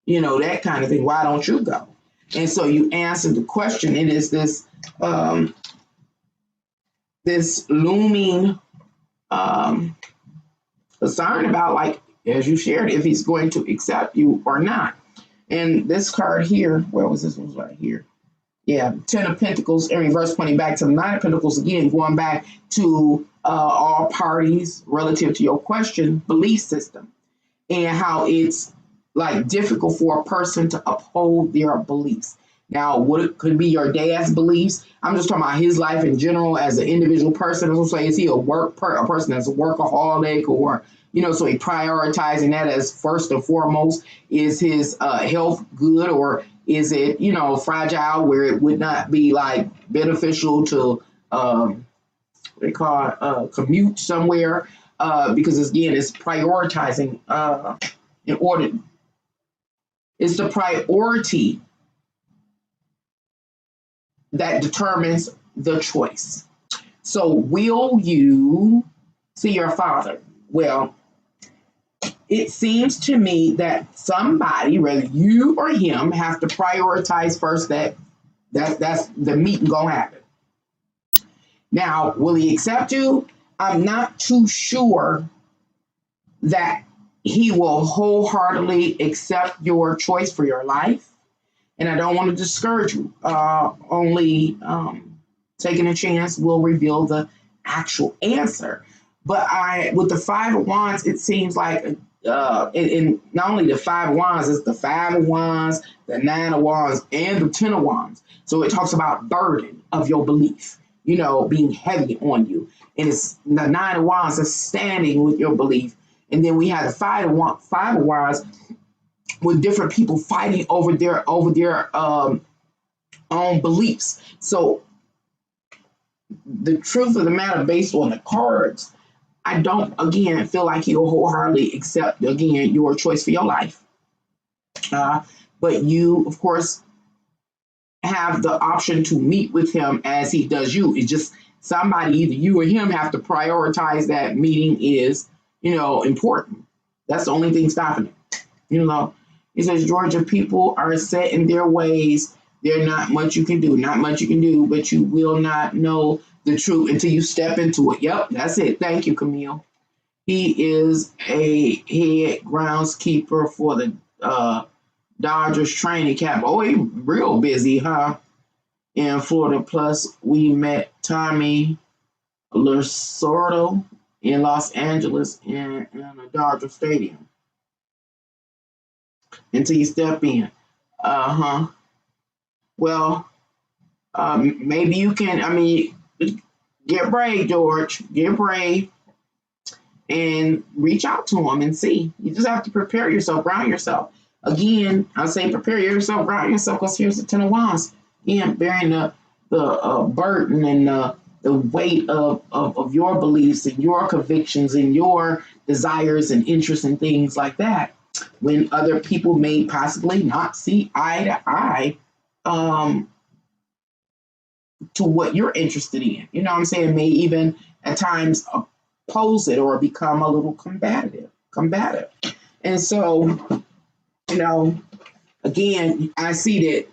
You know, that kind of thing. Why don't you go? And so you answered the question. It is this this looming concern about, like, as you shared, if he's going to accept you or not. And this card here, where was this one right here? Yeah, Ten of Pentacles in reverse, pointing back to the Nine of Pentacles again, going back to all parties relative to your question, belief system, and how it's like difficult for a person to uphold their beliefs. Now, what it could be your dad's beliefs. I'm just talking about his life in general as an individual person. I was going to say, is he a person that's a workaholic, or, you know, so he prioritizing that as first and foremost? Is his health good, or is it, you know, fragile where it would not be like beneficial to what they call commute somewhere? Because again, it's prioritizing in order. It's the priority that determines the choice. So will you see your father? Well, it seems to me that somebody, whether you or him, have to prioritize first that's the meeting gonna happen. Now, will he accept you? I'm not too sure that he will wholeheartedly accept your choice for your life. And I don't want to discourage you. Only taking a chance will reveal the actual answer. But with the Five of Wands, it seems like, in not only the Five of Wands, it's the Five of Wands, the Nine of Wands, and the Ten of Wands. So it talks about burden of your belief, you know, being heavy on you. And it's the Nine of Wands is standing with your belief. And then we have the Five of Wands with different people fighting over their own beliefs. So the truth of the matter, based on the cards, I don't, again, feel like he'll wholeheartedly accept, again, your choice for your life. But you, of course, have the option to meet with him as he does you. It's just somebody, either you or him, have to prioritize that meeting is, you know, important. That's the only thing stopping it. You know, it says, Georgia, people are set in their ways. There's not much you can do. Not much you can do, but you will not know the truth until you step into it. Yep, that's it. Thank you, Camille. He is a head groundskeeper for the Dodgers training camp. Oh, he real busy, huh? In Florida. Plus, we met Tommy Lasordo in Los Angeles in a Dodger stadium. Until you step in. Well, maybe you can, I mean, get brave, George. Get brave and reach out to him and see. You just have to prepare yourself, ground yourself. Again, I say prepare yourself, ground yourself, because here's the Ten of Wands. Again, bearing the burden and the weight of your beliefs and your convictions and your desires and interests and things like that. When other people may possibly not see eye to eye to what you're interested in. You know what I'm saying? May even at times oppose it or become a little combative. And so, you know, again, I see that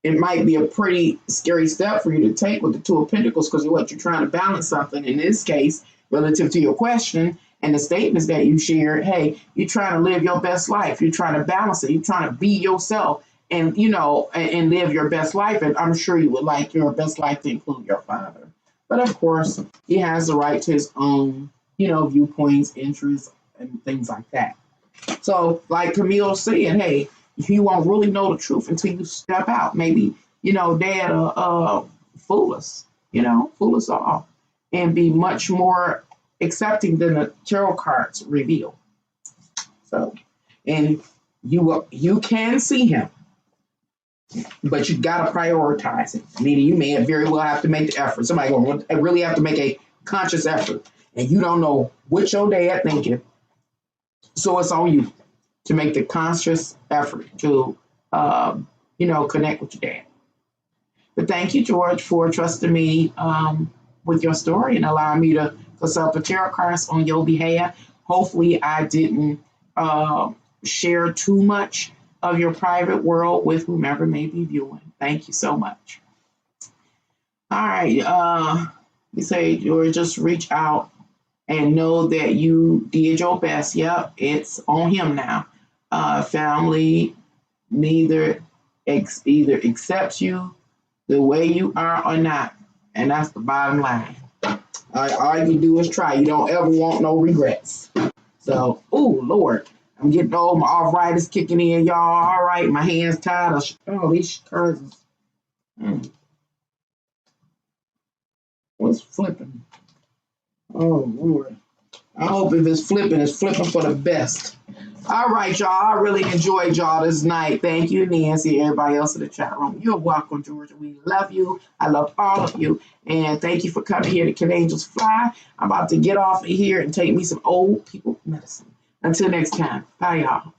it might be a pretty scary step for you to take with the Two of Pentacles, because what you're trying to balance something in this case relative to your question and the statements that you shared. Hey, you're trying to live your best life. You're trying to balance it. You're trying to be yourself and, you know, and live your best life. And I'm sure you would like your best life to include your father. But of course, he has the right to his own, you know, viewpoints, interests, and things like that. So like Camille said, hey, if you won't really know the truth until you step out, maybe, you know, dad fool us. fool us all, and be much more accepting than the tarot cards reveal. So, and you can see him, but you got to prioritize it. Meaning, you may very well have to make the effort. Somebody going to really have to make a conscious effort, and you don't know what your dad thinking. So it's on you to make the conscious effort to, connect with your dad. But thank you, George, for trusting me with your story and allowing me to consult the tarot cards on your behalf. Hopefully, I didn't share too much of your private world with whomever may be viewing. Thank you so much. All right. You say, George, just reach out and know that you did your best. Yep, it's on him now. Family either accepts you the way you are or not. And that's the bottom line. All you do is try. You don't ever want no regrets. So, oh, Lord, I'm getting old. My arthritis kicking in, y'all. All right, my hands tired. These curves. What's flipping? Oh, Lord. I hope if it's flipping for the best. All right, y'all. I really enjoyed y'all this night. Thank you, Nancy, everybody else in the chat room. You're welcome, Georgia. We love you. I love all of you. And thank you for coming here to Can Angels Fly. I'm about to get off of here and take me some old people medicine. Until next time. Bye, y'all.